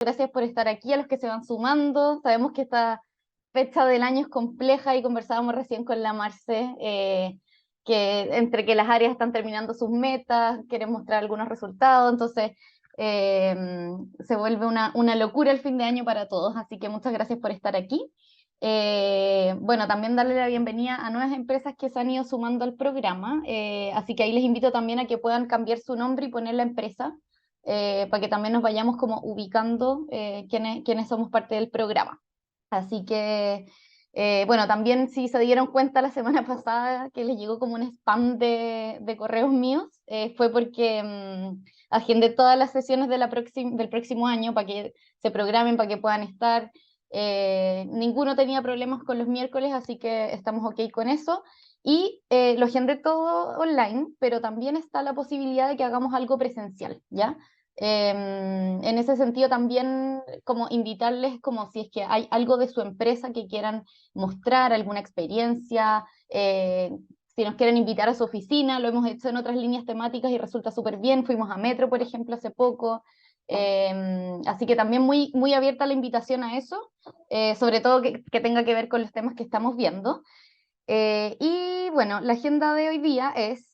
Gracias por estar aquí, a los que se van sumando. Sabemos que esta fecha del año es compleja y conversábamos recién con la Marce, que entre que las áreas están terminando sus metas, quieren mostrar algunos resultados, entonces se vuelve una locura el fin de año para todos, así que muchas gracias por estar aquí. Bueno, también darle la bienvenida a nuevas empresas que se han ido sumando al programa, así que ahí les invito también a que puedan cambiar su nombre y poner la empresa, para que también nos vayamos como ubicando quiénes somos parte del programa. Así que, bueno, también si se dieron cuenta la semana pasada que les llegó como un spam de correos míos, fue porque agendé todas las sesiones de del próximo año para que se programen, para que puedan estar. Ninguno tenía problemas con los miércoles, así que estamos ok con eso. Y lo agendé todo online, pero también está la posibilidad de que hagamos algo presencial, ¿ya? En ese sentido también como invitarles como si es que hay algo de su empresa que quieran mostrar, alguna experiencia, si nos quieren invitar a su oficina, lo hemos hecho en otras líneas temáticas y resulta súper bien, fuimos a Metro, por ejemplo, hace poco, así que también muy abierta la invitación a eso, sobre todo que tenga que ver con los temas que estamos viendo. Y bueno, la agenda de hoy día es,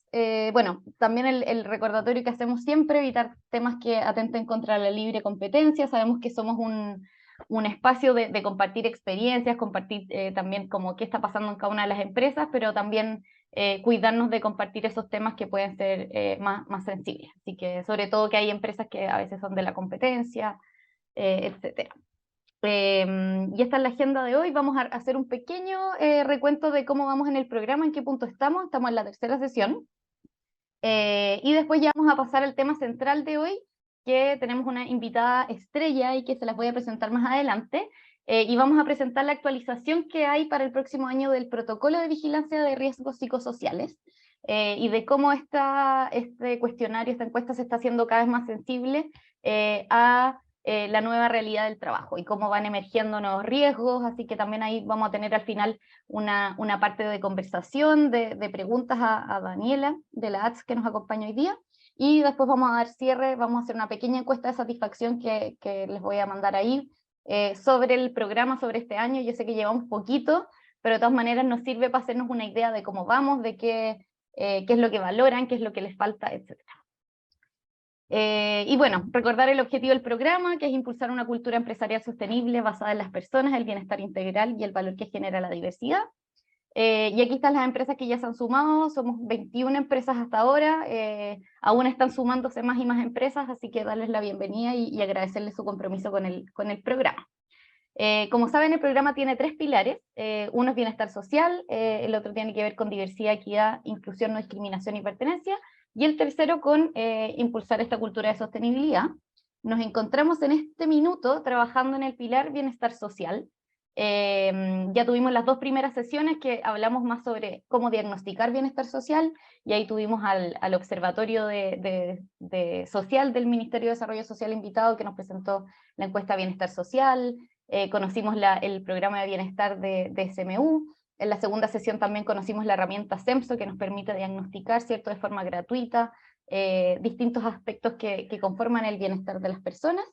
bueno, también el recordatorio que hacemos siempre, evitar temas que atenten contra la libre competencia. Sabemos que somos un espacio de compartir experiencias, compartir también como qué está pasando en cada una de las empresas, pero también cuidarnos de compartir esos temas que pueden ser más sensibles. Así que sobre todo que hay empresas que a veces son de la competencia, etcétera. Y esta es la agenda de hoy. Vamos a hacer un pequeño recuento de cómo vamos en el programa, en qué punto estamos. Estamos en la tercera sesión. Y después ya vamos a pasar al tema central de hoy, que tenemos una invitada estrella y que se las voy a presentar más adelante. Y vamos a presentar la actualización que hay para el próximo año del protocolo de vigilancia de riesgos psicosociales, y de cómo este cuestionario, esta encuesta se está haciendo cada vez más sensible a la nueva realidad del trabajo y cómo van emergiendo nuevos riesgos, así que también ahí vamos a tener al final una parte de conversación, de preguntas a Daniela de la ATS que nos acompaña hoy día, y después vamos a dar cierre, vamos a hacer una pequeña encuesta de satisfacción que les voy a mandar ahí sobre el programa, sobre este año. Yo sé que llevamos poquito, pero de todas maneras nos sirve para hacernos una idea de cómo vamos, de qué es lo que valoran, qué es lo que les falta, etc. Y bueno, recordar el objetivo del programa, que es impulsar una cultura empresarial sostenible basada en las personas, el bienestar integral y el valor que genera la diversidad. Y aquí están las empresas que ya se han sumado, somos 21 empresas hasta ahora, aún están sumándose más y más empresas, así que darles la bienvenida y agradecerles su compromiso con el programa. Como saben, el programa tiene tres pilares. Uno es bienestar social, el otro tiene que ver con diversidad, equidad, inclusión, no discriminación y pertenencia, y el tercero con impulsar esta cultura de sostenibilidad. Nos encontramos en este minuto trabajando en el pilar bienestar social. Ya tuvimos las dos primeras sesiones que hablamos más sobre cómo diagnosticar bienestar social, y ahí tuvimos al Observatorio Social del Ministerio de Desarrollo Social invitado, que nos presentó la encuesta Bienestar Social. Conocimos el programa de bienestar de SMU. En la segunda sesión también conocimos la herramienta SEMSO, que nos permite diagnosticar, ¿cierto?, de forma gratuita distintos aspectos que conforman el bienestar de las personas.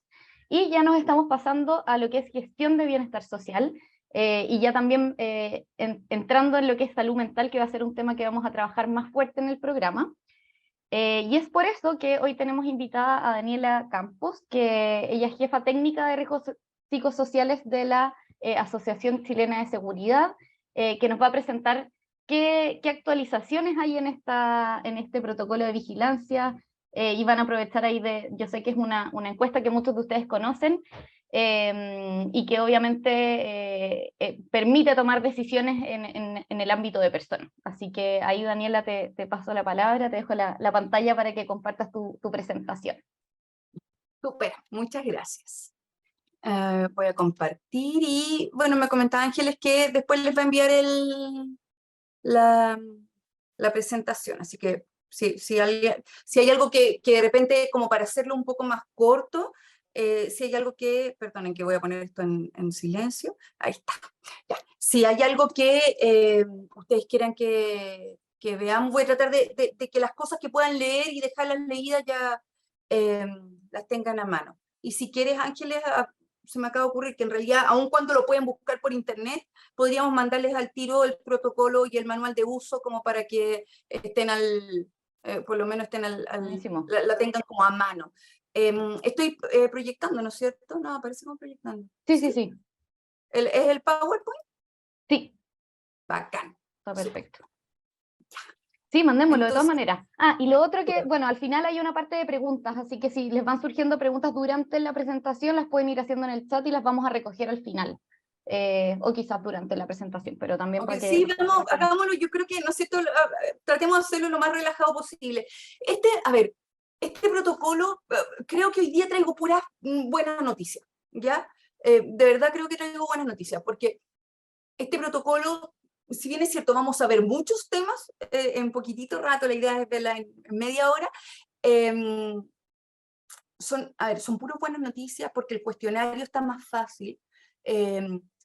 Y ya nos estamos pasando a lo que es gestión de bienestar social, y ya también entrando en lo que es salud mental, que va a ser un tema que vamos a trabajar más fuerte en el programa. Y es por eso que hoy tenemos invitada a Daniela Campos, que ella es jefa técnica de riesgos psicosociales de la Asociación Chilena de Seguridad, que nos va a presentar qué actualizaciones hay en este protocolo de vigilancia, y van a aprovechar ahí yo sé que es una encuesta que muchos de ustedes conocen, y que obviamente permite tomar decisiones en el ámbito de personas. Así que ahí, Daniela, te paso la palabra, te dejo la pantalla para que compartas tu presentación. Súper, muchas gracias. Voy a compartir y, bueno, me comentaba Ángeles que después les va a enviar la, la presentación, así que si hay algo que de repente, como para hacerlo un poco más corto, si hay algo que, perdonen que voy a poner esto en silencio, ahí está, ya. Si hay algo que ustedes quieran que veamos, voy a tratar de que las cosas que puedan leer y dejarlas leídas ya las tengan a mano. y si quieres, Ángeles, se me acaba de ocurrir que en realidad, aun cuando lo pueden buscar por internet, podríamos mandarles al tiro el protocolo y el manual de uso como para que estén por lo menos estén Buenísimo. la tengan como a mano. Estoy proyectando, ¿no es cierto? No, parece como proyectando. Sí, sí, sí. ¿Es el PowerPoint? Sí, Bacán. está Súper. perfecto. Sí, mandémoslo de todas Entonces, maneras. Ah, y lo otro que, bueno, al final hay una parte de preguntas, así que si les van surgiendo preguntas durante la presentación, las pueden ir haciendo en el chat y las vamos a recoger al final. O quizás durante la presentación, pero también para okay, que... sí, vamos, hagámoslo, yo creo que, ¿no es cierto? Tratemos de hacerlo lo más relajado posible. A ver, este protocolo, creo que hoy día traigo puras buenas noticias, ¿ya? De verdad creo que traigo buenas noticias, porque este protocolo, si bien es cierto, vamos a ver muchos temas en poquitito rato, la idea es verla en media hora, son puras buenas noticias porque el cuestionario está más fácil,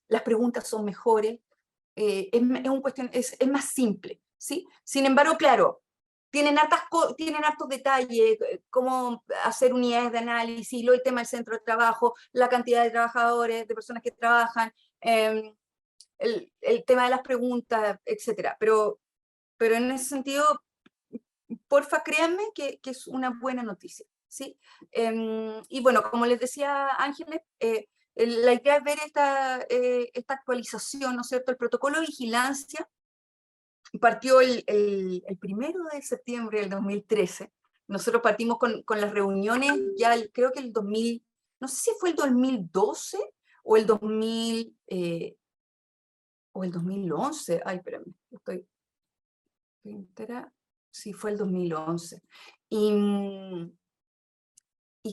las preguntas son mejores, es más simple, ¿sí? Sin embargo, claro, tienen hartos detalles, cómo hacer unidades de análisis, el tema del centro de trabajo, la cantidad de trabajadores, de personas que trabajan, el tema de las preguntas, etcétera. Pero en ese sentido, porfa, créanme que es una buena noticia, ¿sí? Y bueno, como les decía Ángeles, la idea es ver esta actualización, ¿no es cierto? El protocolo de vigilancia partió el 1 de septiembre del 2013. Nosotros partimos con las reuniones ya, creo que no sé si fue el 2012 o el 2011. Ay, espérame, estoy entera. Sí, fue el 2011. Y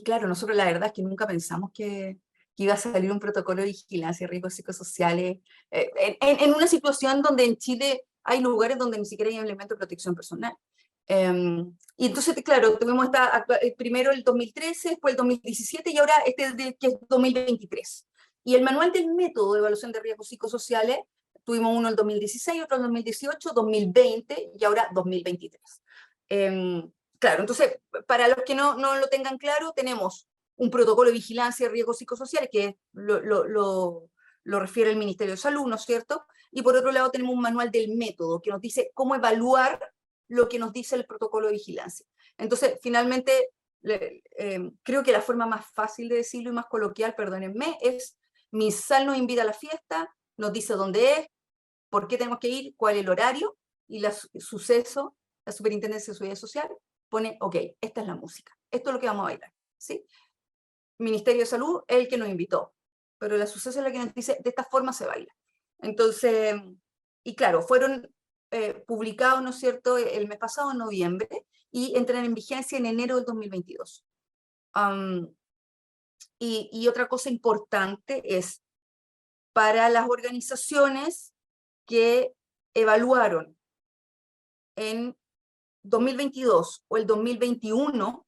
claro, nosotros la verdad es que nunca pensamos que iba a salir un protocolo de vigilancia de riesgos psicosociales en una situación donde en Chile hay lugares donde ni siquiera hay un elemento de protección personal. Y entonces, claro, tuvimos primero el 2013, después el 2017 y ahora que es 2023. Y el manual del método de evaluación de riesgos psicosociales, tuvimos uno en el 2016, otro en el 2018, 2020 y ahora 2023. Claro, entonces, para los que no lo tengan claro, tenemos un protocolo de vigilancia de riesgos psicosociales que lo refiere el Ministerio de Salud, ¿no es cierto? Y por otro lado tenemos un manual del método que nos dice cómo evaluar lo que nos dice el protocolo de vigilancia. Entonces, finalmente, creo que la forma más fácil de decirlo y más coloquial, perdónenme, es MinSal nos invita a la fiesta, nos dice dónde es, por qué tenemos que ir, cuál es el horario, y suceso, la Superintendencia de Seguridad Social, pone, ok, esta es la música, esto es lo que vamos a bailar, ¿sí? Ministerio de Salud es el que nos invitó, pero la suceso es la que nos dice, de esta forma se baila. Entonces, y claro, fueron publicados, ¿no es cierto?, el mes pasado, en noviembre, y entran en vigencia en enero del 2022. Y otra cosa importante es, para las organizaciones que evaluaron en 2022 o el 2021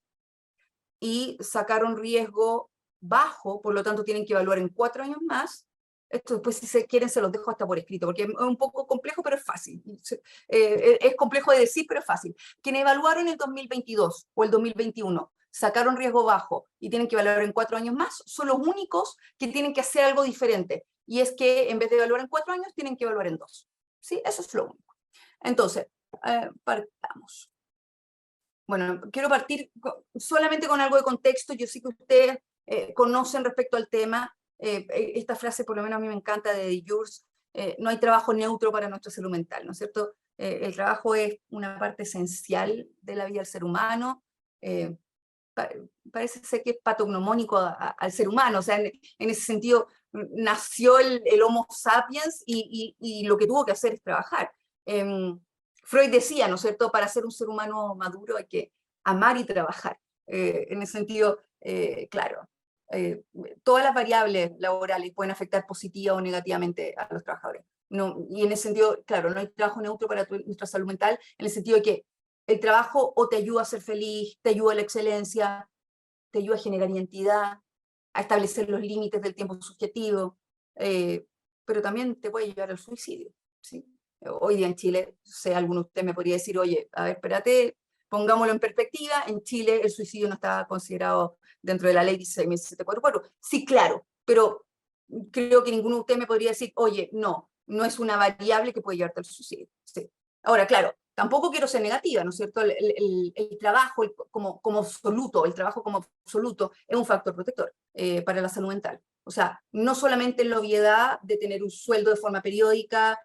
y sacaron riesgo bajo, por lo tanto tienen que evaluar en 4 años más. Esto después, si se quieren, se los dejo hasta por escrito, porque es un poco complejo, pero es fácil. Es complejo de decir, pero es fácil. Quienes evaluaron el 2022 o el 2021, sacaron riesgo bajo y tienen que evaluar en 4 años más, son los únicos que tienen que hacer algo diferente. Y es que en vez de evaluar en 4 años, tienen que evaluar en 2. ¿Sí? Eso es lo único. Entonces, partamos. Bueno, quiero partir solamente con algo de contexto. Yo sé que ustedes conocen respecto al tema. Esta frase, por lo menos a mí me encanta, de Jurs, no hay trabajo neutro para nuestra salud mental, ¿no es cierto? El trabajo es una parte esencial de la vida del ser humano. Parece ser que es patognomónico al ser humano, o sea, en ese sentido nació el Homo sapiens y lo que tuvo que hacer es trabajar. Freud decía, ¿no es cierto?, para ser un ser humano maduro hay que amar y trabajar. En ese sentido, claro, todas las variables laborales pueden afectar positiva o negativamente a los trabajadores. No, y en ese sentido, claro, no hay trabajo neutro para nuestra salud mental, en el sentido de que el trabajo o te ayuda a ser feliz, te ayuda a la excelencia, te ayuda a generar identidad, a establecer los límites del tiempo subjetivo, pero también te puede llevar al suicidio, ¿sí? Hoy día en Chile, alguno de ustedes me podría decir, oye, a ver, espérate, Pongámoslo en perspectiva, en Chile el suicidio no está considerado dentro de la ley 16.744. Sí, claro, pero creo que ninguno de ustedes me podría decir, oye, no, no es una variable que puede llevarte al suicidio. Sí. Ahora, claro, tampoco quiero ser negativa, ¿no es cierto? El trabajo como absoluto, el trabajo como absoluto es un factor protector para la salud mental. O sea, no solamente la obviedad de tener un sueldo de forma periódica,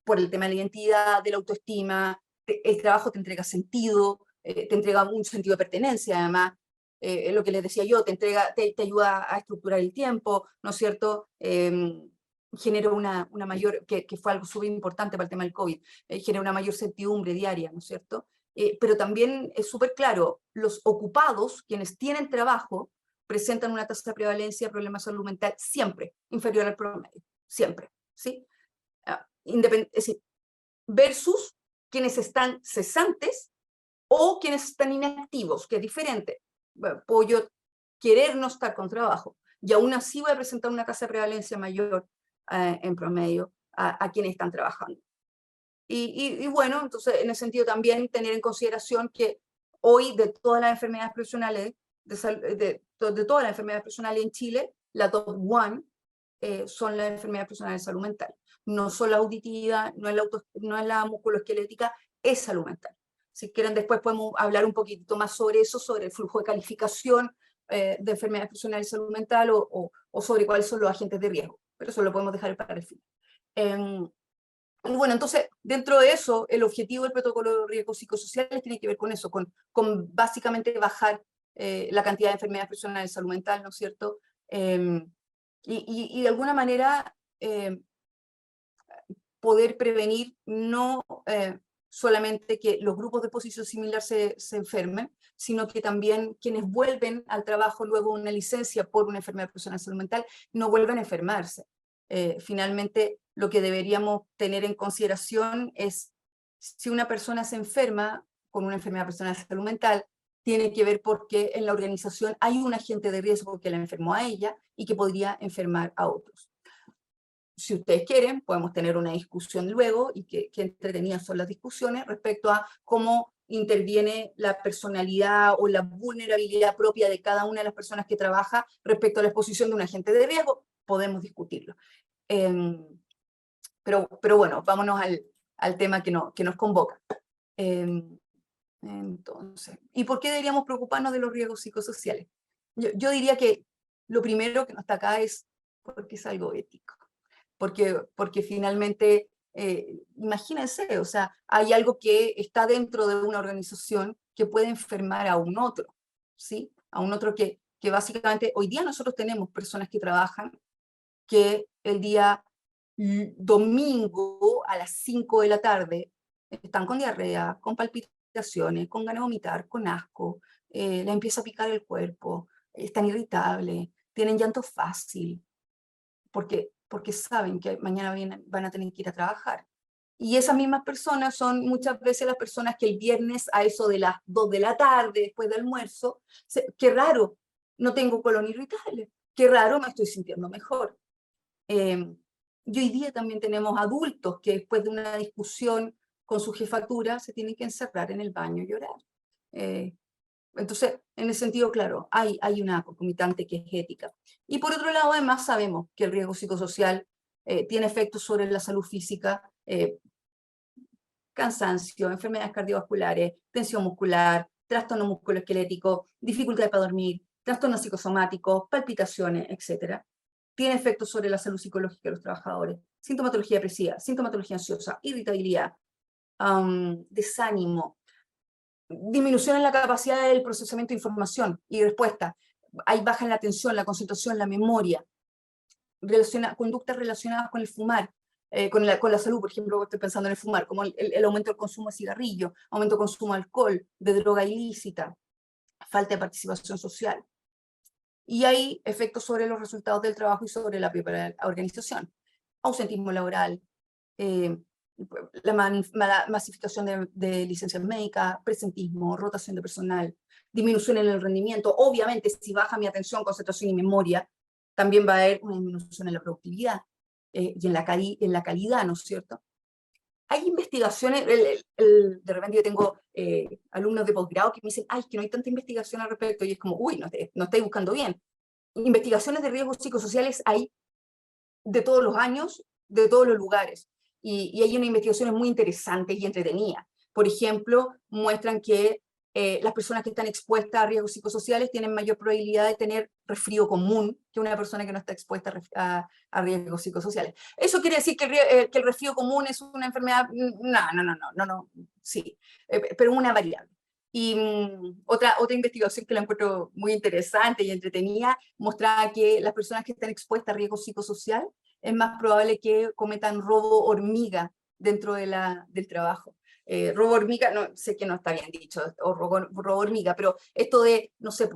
por el tema de la identidad, de la autoestima, el trabajo te entrega sentido, te entrega un sentido de pertenencia, además, lo que les decía yo, te ayuda a estructurar el tiempo, ¿no es cierto? Genera una mayor, que fue algo súper importante para el tema del COVID, genera una mayor certidumbre diaria, ¿no es cierto? Pero también es súper claro, los ocupados, quienes tienen trabajo, presentan una tasa de prevalencia de problemas de salud mental siempre inferior al promedio, siempre, ¿sí? Es decir, versus quienes están cesantes o quienes están inactivos, que es diferente. Bueno, puedo yo querer no estar con trabajo y aún así voy a presentar una tasa de prevalencia mayor en promedio a quienes están trabajando. Y bueno, entonces en ese sentido también tener en consideración que hoy de todas las enfermedades profesionales, de todas las enfermedades profesionales en Chile, la top one son las enfermedades profesionales de salud mental. No son la auditiva, no es la musculoesquelética, es salud mental. Si quieren después podemos hablar un poquito más sobre eso, sobre el flujo de calificación de enfermedades profesionales de salud mental o sobre cuáles son los agentes de riesgo, pero eso lo podemos dejar para el fin. Y bueno, entonces, dentro de eso, el objetivo del protocolo de riesgos psicosociales tiene que ver con eso, con básicamente bajar la cantidad de enfermedades profesionales de salud mental, ¿no es cierto? Y de alguna manera poder prevenir no solamente que los grupos de posición similar se enfermen, sino que también quienes vuelven al trabajo luego de una licencia por una enfermedad profesional de salud mental no vuelvan a enfermarse. Finalmente, lo que deberíamos tener en consideración es si una persona se enferma con una enfermedad profesional de salud mental, tiene que ver porque en la organización hay un agente de riesgo que la enfermó a ella y que podría enfermar a otros. Si ustedes quieren, podemos tener una discusión luego y qué entretenidas son las discusiones respecto a cómo interviene la personalidad o la vulnerabilidad propia de cada una de las personas que trabaja respecto a la exposición de un agente de riesgo. Podemos discutirlo. Pero bueno, vámonos al tema que nos convoca. Entonces, ¿y por qué deberíamos preocuparnos de los riesgos psicosociales? Yo diría que lo primero que nos está acá es porque es algo ético. Porque finalmente, imagínense, o sea, hay algo que está dentro de una organización que puede enfermar a un otro, ¿sí? A un otro que básicamente, hoy día nosotros tenemos personas que trabajan que el día domingo a las 5 de la tarde están con diarrea, con palpitaciones, con ganas de vomitar, con asco, les empieza a picar el cuerpo, están irritables, tienen llanto fácil, porque saben que mañana van a tener que ir a trabajar. Y esas mismas personas son muchas veces las personas que el viernes a eso de las 2 de la tarde, después del almuerzo, qué raro, no tengo colon irritable, qué raro, me estoy sintiendo mejor. Y hoy día también tenemos adultos que después de una discusión con su jefatura se tienen que encerrar en el baño y llorar. Entonces, en ese sentido, claro, hay una concomitante que es ética. Y por otro lado, además, sabemos que el riesgo psicosocial tiene efectos sobre la salud física, cansancio, enfermedades cardiovasculares, tensión muscular, trastorno musculoesquelético, dificultades para dormir, trastornos psicosomáticos, palpitaciones, etc. Tiene efectos sobre la salud psicológica de los trabajadores, sintomatología depresiva, sintomatología ansiosa, irritabilidad, desánimo, disminución en la capacidad del procesamiento de información y respuesta. Hay baja en la atención, la concentración, la memoria, conductas relacionadas con el fumar, con la salud, por ejemplo, estoy pensando en el fumar, como el aumento del consumo de cigarrillo, aumento del consumo de alcohol, de droga ilícita, falta de participación social. Y hay efectos sobre los resultados del trabajo y sobre la propia organización. Ausentismo laboral, la masificación de licencias médicas, presentismo, rotación de personal, disminución en el rendimiento. Obviamente, si baja mi atención, concentración y memoria, también va a haber una disminución en la productividad y en la calidad, ¿no es cierto? hay investigaciones, de repente yo tengo alumnos de posgrado que me dicen, ay, es que no hay tanta investigación al respecto, y es como, uy, no estáis buscando bien. Investigaciones de riesgos psicosociales hay de todos los años, de todos los lugares, y hay unas investigaciones muy interesantes y entretenidas. Por ejemplo, muestran que las personas que están expuestas a riesgos psicosociales tienen mayor probabilidad de tener resfrío común que una persona que no está expuesta a riesgos psicosociales. ¿Eso quiere decir que el resfrío común es una enfermedad? No, sí, pero una variable. Y otra investigación que la encuentro muy interesante y entretenida mostraba que las personas que están expuestas a riesgo psicosocial es más probable que cometan robo hormiga dentro del trabajo. Robo hormiga, no sé que no está bien dicho, o robo hormiga, pero esto de, no sé,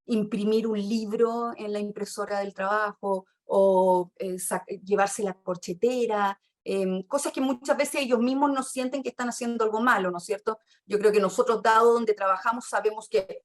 imprimir un libro en la impresora del trabajo o llevarse la corchetera, cosas que muchas veces ellos mismos no sienten que están haciendo algo malo, ¿no es cierto? Yo creo que nosotros, dado donde trabajamos, sabemos que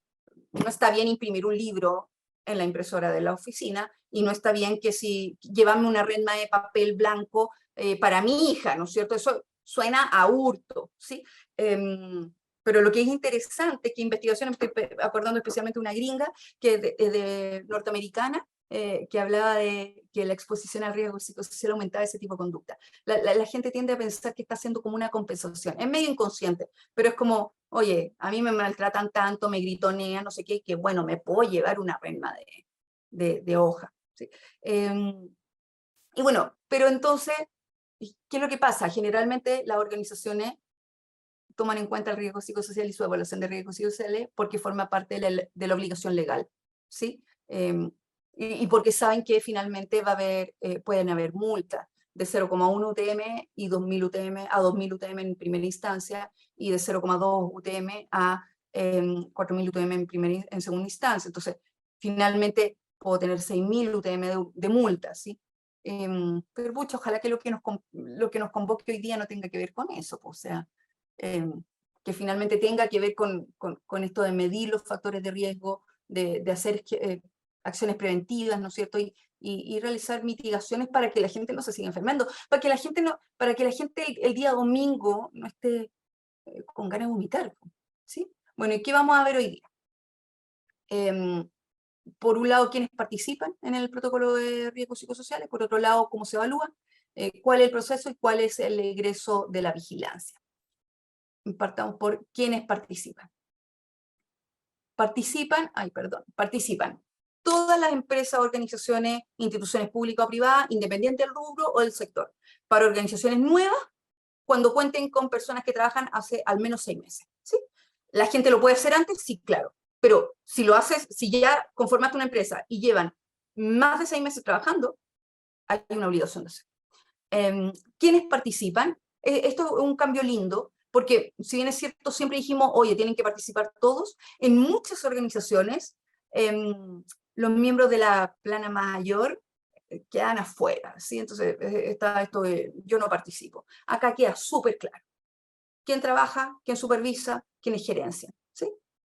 no está bien imprimir un libro en la impresora de la oficina y no está bien que si llevarme una redma de papel blanco para mi hija, ¿no es cierto? Eso suena a hurto, ¿sí? Pero lo que es interesante, que investigación, estoy acordando especialmente una gringa que de norteamericana, que hablaba de que la exposición al riesgo psicosocial aumentaba ese tipo de conducta. La gente tiende a pensar que está haciendo como una compensación. Es medio inconsciente, pero es como, oye, a mí me maltratan tanto, me gritonean, no sé qué, que bueno, me puedo llevar una redma de hoja. ¿Sí? Y bueno, pero entonces, ¿qué es lo que pasa? Generalmente las organizaciones toman en cuenta el riesgo psicosocial y su evaluación de riesgos psicosociales porque forma parte de la obligación legal, ¿sí? Y porque saben que finalmente pueden haber multas de 0,1 UTM y 2000 UTM a 2000 UTM en primera instancia y de 0,2 UTM a 4000 UTM en segunda instancia. Entonces, finalmente puedo tener 6000 UTM de multa, ¿sí? Pero pucha, ojalá que lo que nos convoque hoy día no tenga que ver con eso, pues, o sea, que finalmente tenga que ver con esto de medir los factores de riesgo, de hacer acciones preventivas, ¿no es cierto? Y realizar mitigaciones para que la gente no se siga enfermando, para que la gente el día domingo no esté con ganas de vomitar, ¿sí? Bueno, ¿y qué vamos a ver hoy día? Por un lado, quiénes participan en el protocolo de riesgos psicosociales, por otro lado, cómo se evalúa, cuál es el proceso y cuál es el egreso de la vigilancia. Partamos por quiénes participan. Participan todas las empresas, organizaciones, instituciones públicas o privadas, independiente del rubro o del sector. Para organizaciones nuevas, cuando cuenten con personas que trabajan hace al menos 6 meses. ¿Sí? ¿La gente lo puede hacer antes? Sí, claro. Pero si lo haces, si ya conformaste una empresa y llevan más de 6 meses trabajando, hay una obligación de hacer. ¿Quiénes participan? Esto es un cambio lindo, porque si bien es cierto, siempre dijimos, oye, tienen que participar todos, en muchas organizaciones, los miembros de la plana mayor quedan afuera, ¿sí? Entonces está esto de yo no participo. Acá queda súper claro. ¿Quién trabaja? ¿Quién supervisa? ¿Quién es gerencia? ¿Sí?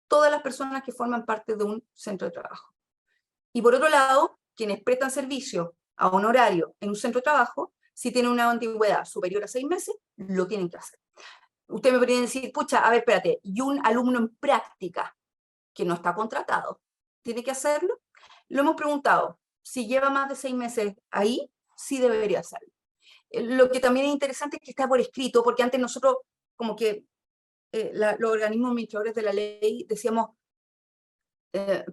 Todas las personas que forman parte de un centro de trabajo. Y por otro lado, quienes prestan servicio a un horario en un centro de trabajo, si tienen una antigüedad superior a 6 meses, lo tienen que hacer. Usted me podría decir, pucha, a ver, espérate, y un alumno en práctica que no está contratado, ¿tiene que hacerlo? Lo hemos preguntado, si lleva más de 6 meses ahí, sí debería hacerlo. Lo que también es interesante es que está por escrito, porque antes nosotros, como que los organismos administradores de la ley decíamos,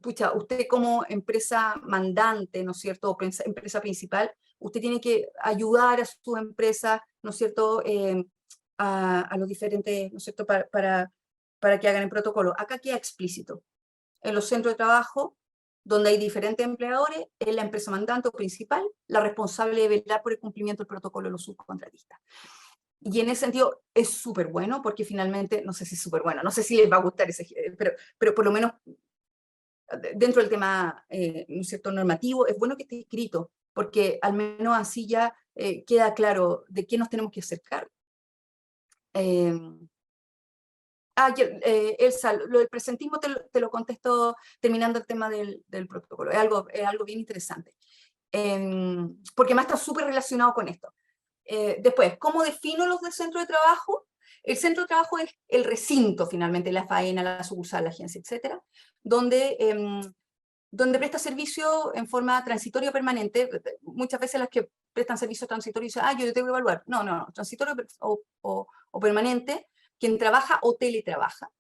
pucha, usted como empresa mandante, ¿no es cierto?, o empresa principal, usted tiene que ayudar a su empresa, ¿no es cierto?, a los diferentes, ¿no es cierto?, para que hagan el protocolo. Acá queda explícito. En los centros de trabajo, donde hay diferentes empleadores, es la empresa mandante o principal la responsable de velar por el cumplimiento del protocolo de los subcontratistas. Y en ese sentido es súper bueno, porque finalmente, no sé si es súper bueno, no sé si les va a gustar ese, pero por lo menos dentro del tema, ¿no es cierto?, normativo, es bueno que esté escrito, porque al menos así ya queda claro de qué nos tenemos que acercar. Elsa, lo del presentismo te lo contesto terminando el tema del protocolo. Es algo bien interesante. Porque más está súper relacionado con esto. Después, ¿cómo defino los del centro de trabajo? El centro de trabajo es el recinto, finalmente, la faena, la sucursal, la agencia, etcétera, donde, donde presta servicio en forma transitoria o permanente. Muchas veces las que prestan servicio transitorio dicen, yo te tengo que evaluar. No, no, no, transitorio o permanente, quien trabaja o teletrabaja.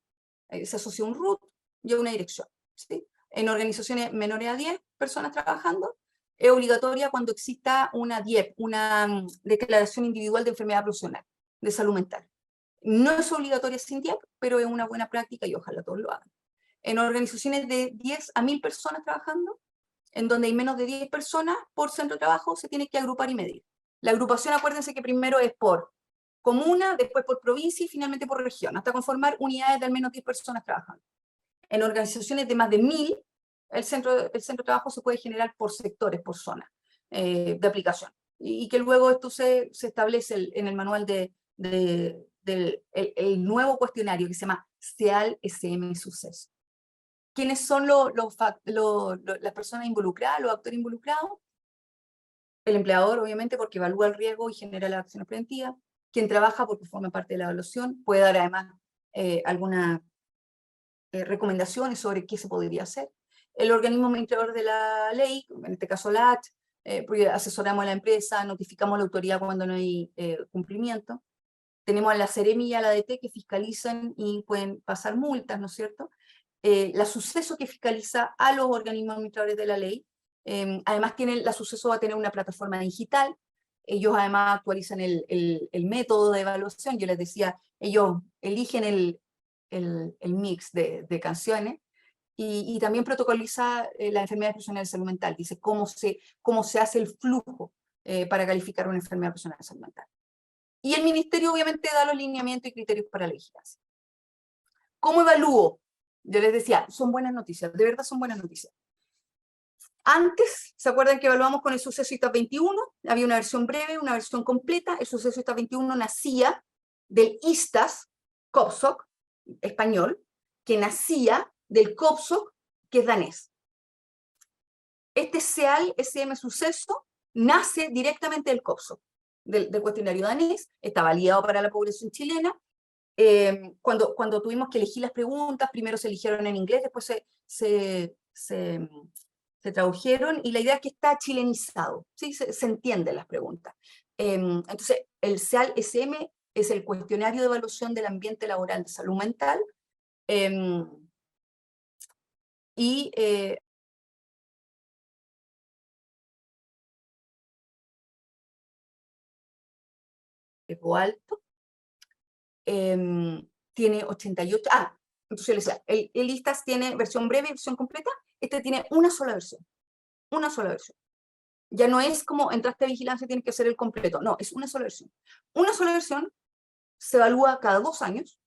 Se asocia un RUT y a una dirección. ¿Sí? En organizaciones menores a 10 personas trabajando, es obligatoria cuando exista una DIEP, una declaración individual de enfermedad profesional, de salud mental. No es obligatoria sin DIEP, pero es una buena práctica y ojalá todos lo hagan. En organizaciones de 10 a 1000 personas trabajando, en donde hay menos de 10 personas por centro de trabajo, se tiene que agrupar y medir. La agrupación, acuérdense que primero es por comuna, después por provincia y finalmente por región, hasta conformar unidades de al menos 10 personas trabajando. En organizaciones de más de 1000, el centro de trabajo se puede generar por sectores, por zonas de aplicación. Y que luego esto se establece en el manual del el nuevo cuestionario que se llama SEAL SM Suceso. ¿Quiénes son las personas involucradas, los actores involucrados? El empleador, obviamente, porque evalúa el riesgo y genera las acciones preventivas. Quien trabaja porque forma parte de la evaluación, puede dar además algunas recomendaciones sobre qué se podría hacer. El organismo administrador de la ley, en este caso la ACH, porque asesoramos a la empresa, notificamos a la autoridad cuando no hay cumplimiento. Tenemos a la Ceremi y a la ADT que fiscalizan y pueden pasar multas, ¿no es cierto? La Suceso que fiscaliza a los organismos administradores de la ley. Además, la Suceso va a tener una plataforma digital. Ellos además actualizan el método de evaluación. Yo les decía, ellos eligen el mix de canciones y también protocoliza las enfermedades profesionales de salud mental. Dice cómo se hace el flujo para calificar una enfermedad profesional de salud mental. Y el ministerio obviamente da los lineamientos y criterios para la vigilancia. ¿Cómo evalúo? Yo les decía, son buenas noticias, de verdad son buenas noticias. Antes, ¿se acuerdan que evaluamos con el Suceso ISTAT 21? Había una versión breve, una versión completa. El Suceso ISTAT 21 nacía del ISTAS, COPSOC, español, que nacía del COPSOC, que es danés. Este SEAL SM Suceso nace directamente del COPSOC, del cuestionario danés, está validado para la población chilena. Cuando tuvimos que elegir las preguntas, primero se eligieron en inglés, después se tradujeron, y la idea es que está chilenizado, ¿sí? Se entienden las preguntas. Entonces, el SEAL-SM es el cuestionario de evaluación del ambiente laboral de salud mental, y alto, tiene 88, entonces les decía, el ISTAS tiene versión breve y versión completa, este tiene una sola versión. Ya no es como entraste a vigilancia y tienes que hacer el completo, no, es una sola versión. Una sola versión se evalúa cada 2 años,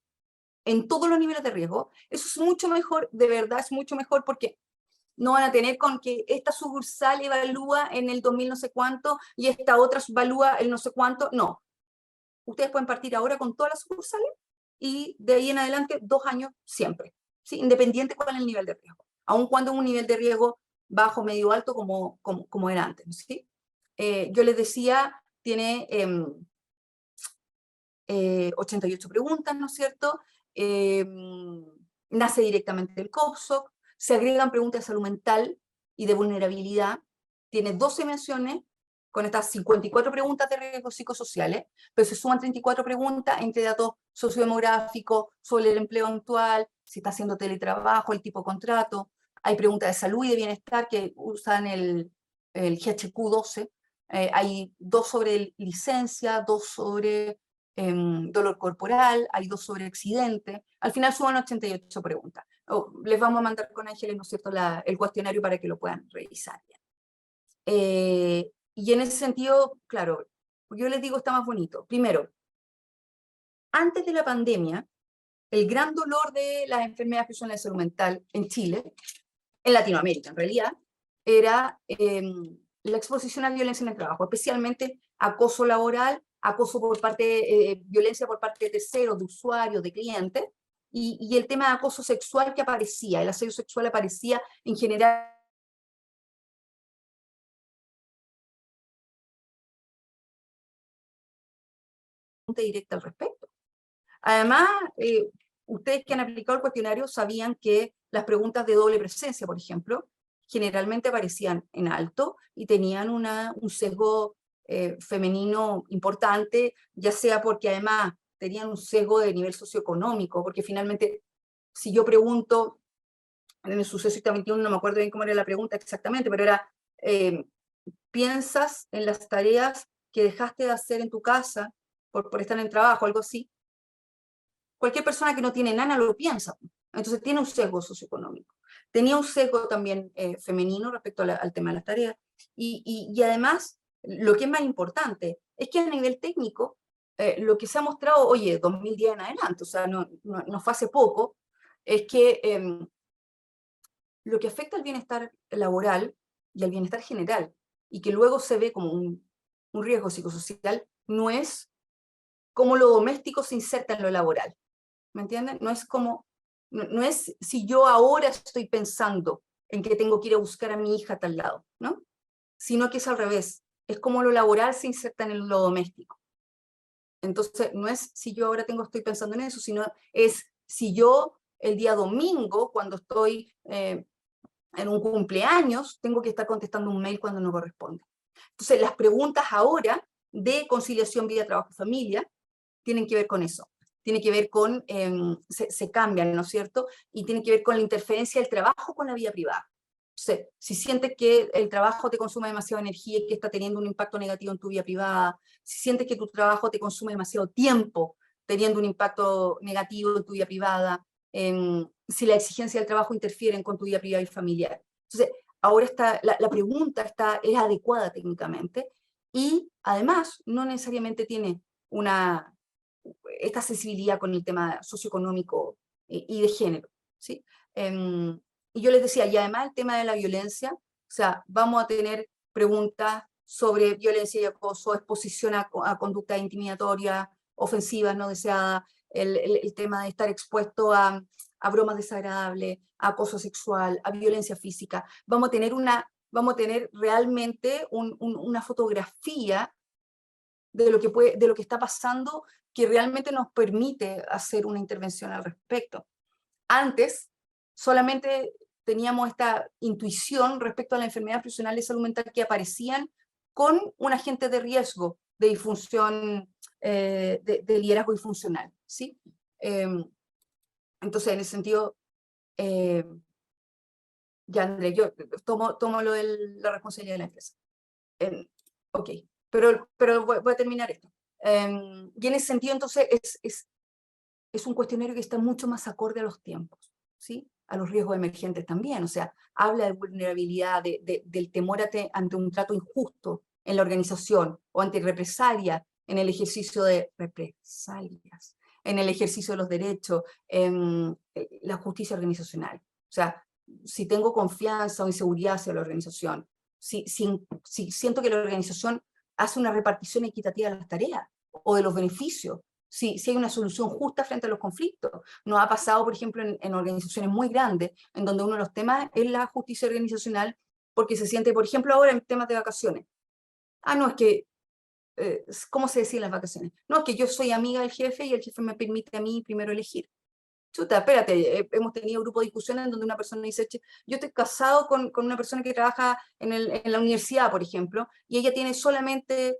en todos los niveles de riesgo. Eso es mucho mejor, de verdad es mucho mejor, porque no van a tener con que esta sucursal evalúa en el 2000 no sé cuánto y esta otra evalúa el no sé cuánto, no. Ustedes pueden partir ahora con todas las sucursales y de ahí en adelante 2 años siempre, ¿sí? Independiente cuál es el nivel de riesgo, aun cuando es un nivel de riesgo bajo, medio, alto, como era antes, ¿sí? Yo les decía, tiene 88 preguntas, ¿no es cierto? Nace directamente del COPSOC, se agregan preguntas de salud mental y de vulnerabilidad, tiene 12 menciones con estas 54 preguntas de riesgos psicosociales, pero se suman 34 preguntas entre datos sociodemográficos, sobre el empleo actual, si está haciendo teletrabajo, el tipo de contrato. Hay preguntas de salud y de bienestar que usan el GHQ-12. Hay 2 sobre licencia, 2 sobre dolor corporal, hay 2 sobre accidente. Al final suman 88 preguntas. Les vamos a mandar con Ángeles, ¿no es cierto?, el cuestionario para que lo puedan revisar. Y en ese sentido, claro, yo les digo, está más bonito. Primero, antes de la pandemia, el gran dolor de las enfermedades profesionales de salud mental en Chile, en Latinoamérica en realidad, era la exposición a violencia en el trabajo, especialmente acoso laboral, acoso por parte, violencia por parte de terceros, de usuarios, de clientes, y el tema de acoso sexual que aparecía, el acoso sexual aparecía en general directa al respecto. Además, ustedes que han aplicado el cuestionario sabían que las preguntas de doble presencia, por ejemplo, generalmente aparecían en alto y tenían un sesgo femenino importante, ya sea porque además tenían un sesgo de nivel socioeconómico, porque finalmente, si yo pregunto, en el suceso 21, no me acuerdo bien cómo era la pregunta exactamente, pero era, ¿piensas en las tareas que dejaste de hacer en tu casa por estar en trabajo, algo así? Cualquier persona que no tiene nana lo piensa, entonces tiene un sesgo socioeconómico. Tenía un sesgo también femenino respecto al tema de las tareas, y además, lo que es más importante, es que a nivel técnico, lo que se ha mostrado, oye, 2010 en adelante, o sea, no fue hace poco, es que lo que afecta al bienestar laboral y al bienestar general, y que luego se ve como un riesgo psicosocial, no es cómo lo doméstico se inserta en lo laboral. ¿Me entienden? No es como, no es si yo ahora estoy pensando en que tengo que ir a buscar a mi hija a tal lado, ¿no? Sino que es al revés, es como lo laboral se inserta en lo doméstico. Entonces, no es si yo ahora estoy pensando en eso, sino es si yo el día domingo, cuando estoy en un cumpleaños, tengo que estar contestando un mail cuando no corresponde. Entonces, las preguntas ahora de conciliación vida, trabajo, familia, tienen que ver con eso. Tiene que ver con, se cambian, ¿no es cierto? Y tiene que ver con la interferencia del trabajo con la vida privada. O sea, si sientes que el trabajo te consume demasiada energía y que está teniendo un impacto negativo en tu vida privada, si sientes que tu trabajo te consume demasiado tiempo, teniendo un impacto negativo en tu vida privada, si la exigencia del trabajo interfiere con tu vida privada y familiar. Entonces, ahora la pregunta es adecuada técnicamente y además no necesariamente tiene esta sensibilidad con el tema socioeconómico y de género, ¿sí? Y yo les decía, y además el tema de la violencia, o sea, vamos a tener preguntas sobre violencia y acoso, exposición a conductas intimidatorias, ofensivas, no deseadas, el tema de estar expuesto a bromas desagradables, a acoso sexual, a violencia física. Vamos a tener realmente una fotografía de lo que está pasando que realmente nos permite hacer una intervención al respecto. Antes, solamente teníamos esta intuición respecto a la enfermedad profesional de salud mental que aparecían con un agente de riesgo de disfunción, de liderazgo disfuncional, ¿sí? Entonces, en ese sentido, ya André, yo tomo lo de la responsabilidad de la empresa. Ok, pero voy a terminar esto. Y en ese sentido, entonces, es un cuestionario que está mucho más acorde a los tiempos, ¿sí? A los riesgos emergentes también, o sea, habla de vulnerabilidad, del temor ante un trato injusto en la organización o ante represalia en el ejercicio de represalias, en el ejercicio de los derechos, la justicia organizacional. O sea, si tengo confianza o inseguridad hacia la organización, si siento que la organización hace una repartición equitativa de las tareas o de los beneficios, si hay una solución justa frente a los conflictos. Nos ha pasado, por ejemplo, en organizaciones muy grandes, en donde uno de los temas es la justicia organizacional, porque se siente, por ejemplo, ahora en temas de vacaciones. No, es que, ¿cómo se decía en las vacaciones? No, es que yo soy amiga del jefe y el jefe me permite a mí primero elegir. Chuta, espérate, hemos tenido grupos de discusiones en donde una persona dice, yo estoy casado con una persona que trabaja en la universidad, por ejemplo, y ella tiene solamente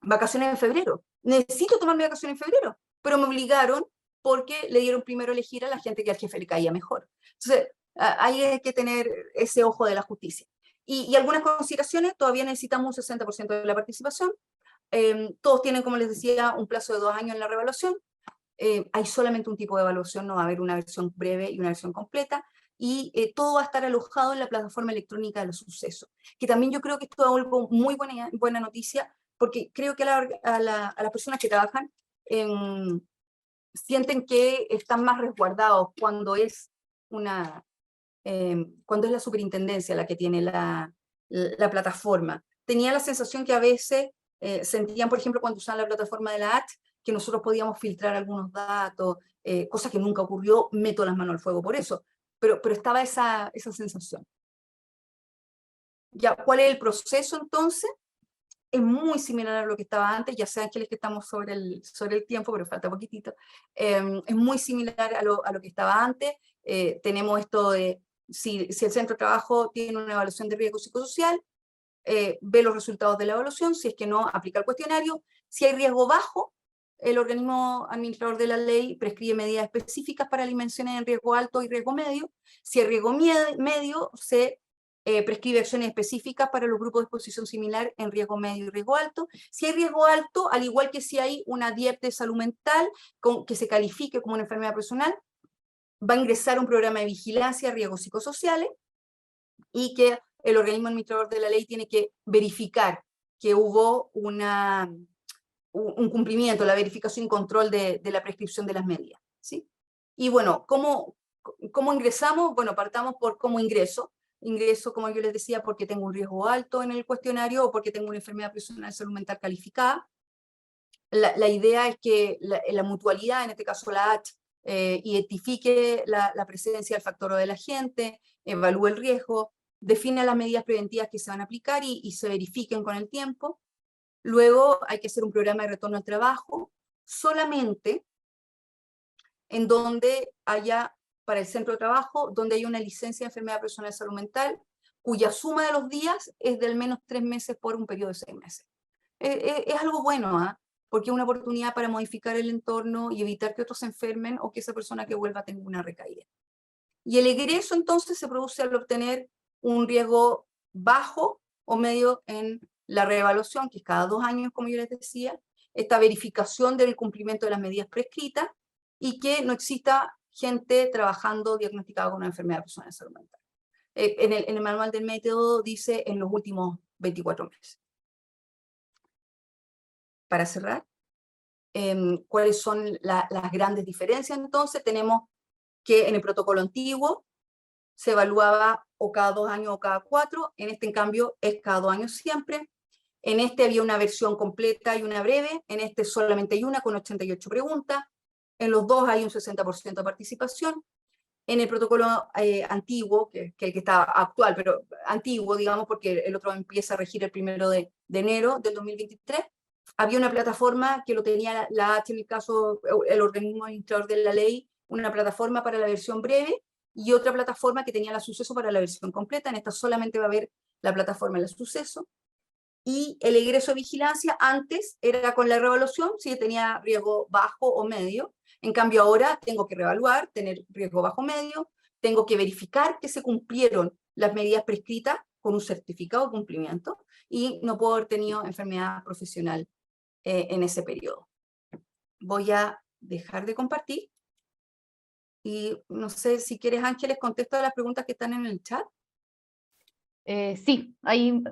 vacaciones en febrero. Necesito tomarme vacaciones en febrero, pero me obligaron porque le dieron primero elegir a la gente que al jefe le caía mejor. Entonces, ahí hay que tener ese ojo de la justicia. Y algunas consideraciones, todavía necesitamos un 60% de la participación. Todos tienen, como les decía, un plazo de 2 años en la revaluación. Hay solamente un tipo de evaluación, no va a haber una versión breve y una versión completa, y todo va a estar alojado en la plataforma electrónica de los sucesos, que también yo creo que esto es algo muy buena noticia, porque creo que a las personas que trabajan sienten que están más resguardados cuando es la superintendencia la que tiene la plataforma. Tenía la sensación que a veces sentían, por ejemplo, cuando usaban la plataforma de la AT, que nosotros podíamos filtrar algunos datos, cosa que nunca ocurrió, meto las manos al fuego por eso, pero estaba esa sensación. Ya, ¿cuál es el proceso entonces? es muy similar a lo que estaba antes, ya sé, Ángeles, que estamos sobre el tiempo, pero falta poquitito. Es muy similar a lo que estaba antes. Tenemos esto de, si el centro de trabajo tiene una evaluación de riesgo psicosocial, ve los resultados de la evaluación, si es que no, aplica el cuestionario. Si hay riesgo bajo, el organismo administrador de la ley prescribe medidas específicas para dimensiones en riesgo alto y riesgo medio. Si hay riesgo medio, se prescribe acciones específicas para los grupos de exposición similar en riesgo medio y riesgo alto. Si hay riesgo alto, al igual que si hay una DIEP de salud mental que se califique como una enfermedad personal, va a ingresar un programa de vigilancia a riesgos psicosociales y que el organismo administrador de la ley tiene que verificar que hubo un cumplimiento, la verificación y control de la prescripción de las medidas, ¿sí? Y bueno, ¿cómo ingresamos? Bueno, partamos por cómo ingreso. Ingreso, como yo les decía, porque tengo un riesgo alto en el cuestionario o porque tengo una enfermedad personal de salud mental calificada. La idea es que la mutualidad, en este caso la H, identifique la presencia del factor O del agente, evalúe el riesgo, define las medidas preventivas que se van a aplicar y se verifiquen con el tiempo. Luego hay que hacer un programa de retorno al trabajo, solamente en donde haya, para el centro de trabajo, donde haya una licencia de enfermedad personal de salud mental, cuya suma de los días es de al menos 3 meses por un periodo de 6 meses. Es algo bueno, ¿eh? Porque es una oportunidad para modificar el entorno y evitar que otros se enfermen o que esa persona que vuelva tenga una recaída. Y el egreso entonces se produce al obtener un riesgo bajo o medio en la reevaluación, que es cada 2 años, como yo les decía, esta verificación del cumplimiento de las medidas prescritas y que no exista gente trabajando diagnosticada con una enfermedad personal de salud mental. En el manual del método dice en los últimos 24 meses. Para cerrar, ¿cuáles son las grandes diferencias? Entonces tenemos que en el protocolo antiguo se evaluaba o cada 2 años o cada 4, en este en cambio es cada 2 años siempre. En este había una versión completa y una breve, en este solamente hay una con 88 preguntas, en los dos hay un 60% de participación. En el protocolo antiguo, que el que está actual, pero antiguo, digamos, porque el otro empieza a regir el 1 de enero del 2023, había una plataforma que lo tenía la H, en el caso, el organismo administrador de la ley, una plataforma para la versión breve y otra plataforma que tenía la suceso para la versión completa. En esta solamente va a haber la plataforma de la suceso. Y el egreso de vigilancia antes era con la reevaluación, si tenía riesgo bajo o medio. En cambio ahora tengo que reevaluar, tener riesgo bajo o medio, tengo que verificar que se cumplieron las medidas prescritas con un certificado de cumplimiento y no puedo haber tenido enfermedad profesional en ese periodo. Voy a dejar de compartir y no sé si quieres, Ángeles, contesto a las preguntas que están en el chat. Sí,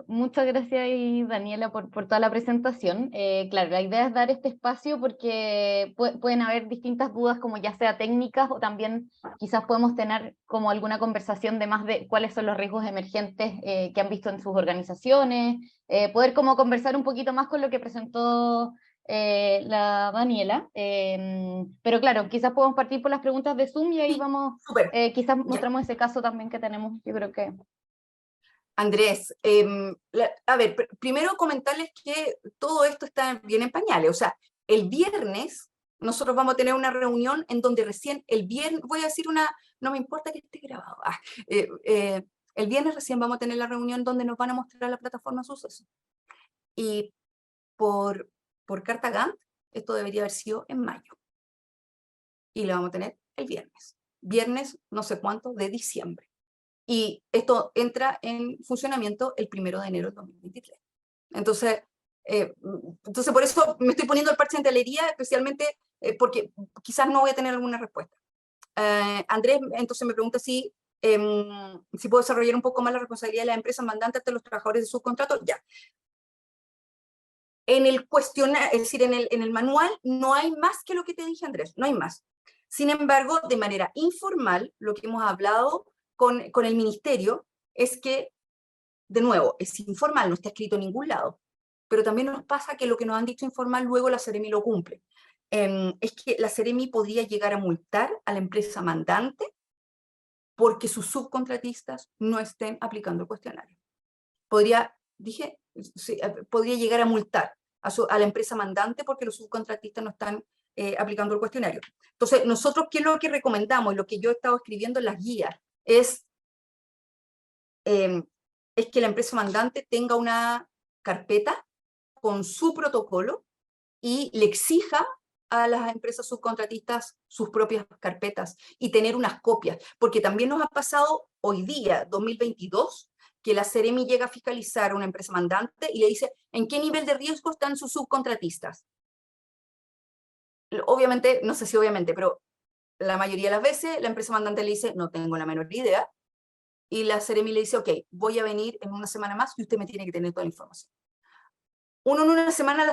muchas gracias ahí, Daniela, por toda la presentación. Claro, la idea es dar este espacio porque pueden haber distintas dudas, como ya sea técnicas o también quizás podemos tener como alguna conversación de más de cuáles son los riesgos emergentes que han visto en sus organizaciones, poder como conversar un poquito más con lo que presentó la Daniela. Pero claro, quizás podemos partir por las preguntas de Zoom y ahí Sí, vamos, súper. quizás Ya. mostramos ese caso también que tenemos, yo creo que... Andrés, a ver, primero comentarles que todo esto está bien en pañales. O sea, el viernes nosotros vamos a tener una reunión en donde recién el viernes, voy a decir no me importa que esté grabado, el viernes recién vamos a tener la reunión donde nos van a mostrar la plataforma Suceso. Y por carta Gantt, esto debería haber sido en mayo. Y la vamos a tener el viernes no sé cuánto de diciembre. Y esto entra en funcionamiento el 1 de enero del 2023. Entonces, por eso me estoy poniendo el parche en telería, especialmente porque quizás no voy a tener alguna respuesta. Andrés, entonces me pregunta si puedo desarrollar un poco más la responsabilidad de las empresas mandantes ante los trabajadores de subcontrato. Ya. En el cuestionario, es decir, en el manual, no hay más que lo que te dije, Andrés, no hay más. Sin embargo, de manera informal, lo que hemos hablado con el ministerio es que, de nuevo, es informal, no está escrito en ningún lado, pero también nos pasa que lo que nos han dicho informal luego la Seremi lo cumple. Es que la Seremi podría llegar a multar a la empresa mandante porque sus subcontratistas no estén aplicando el cuestionario. Dije podría llegar a multar a la empresa mandante porque los subcontratistas no están aplicando el cuestionario. Entonces, nosotros, ¿qué es lo que recomendamos? Y lo que yo he estado escribiendo en las guías es que la empresa mandante tenga una carpeta con su protocolo y le exija a las empresas subcontratistas sus propias carpetas y tener unas copias, porque también nos ha pasado hoy día, 2022, que la Seremi llega a fiscalizar a una empresa mandante y le dice, ¿en qué nivel de riesgo están sus subcontratistas? Obviamente, no sé si obviamente, pero la mayoría de las veces la empresa mandante le dice, no tengo la menor idea, y la Seremi le dice, ok, voy a venir en una semana más y usted me tiene que tener toda la información. Uno en una semana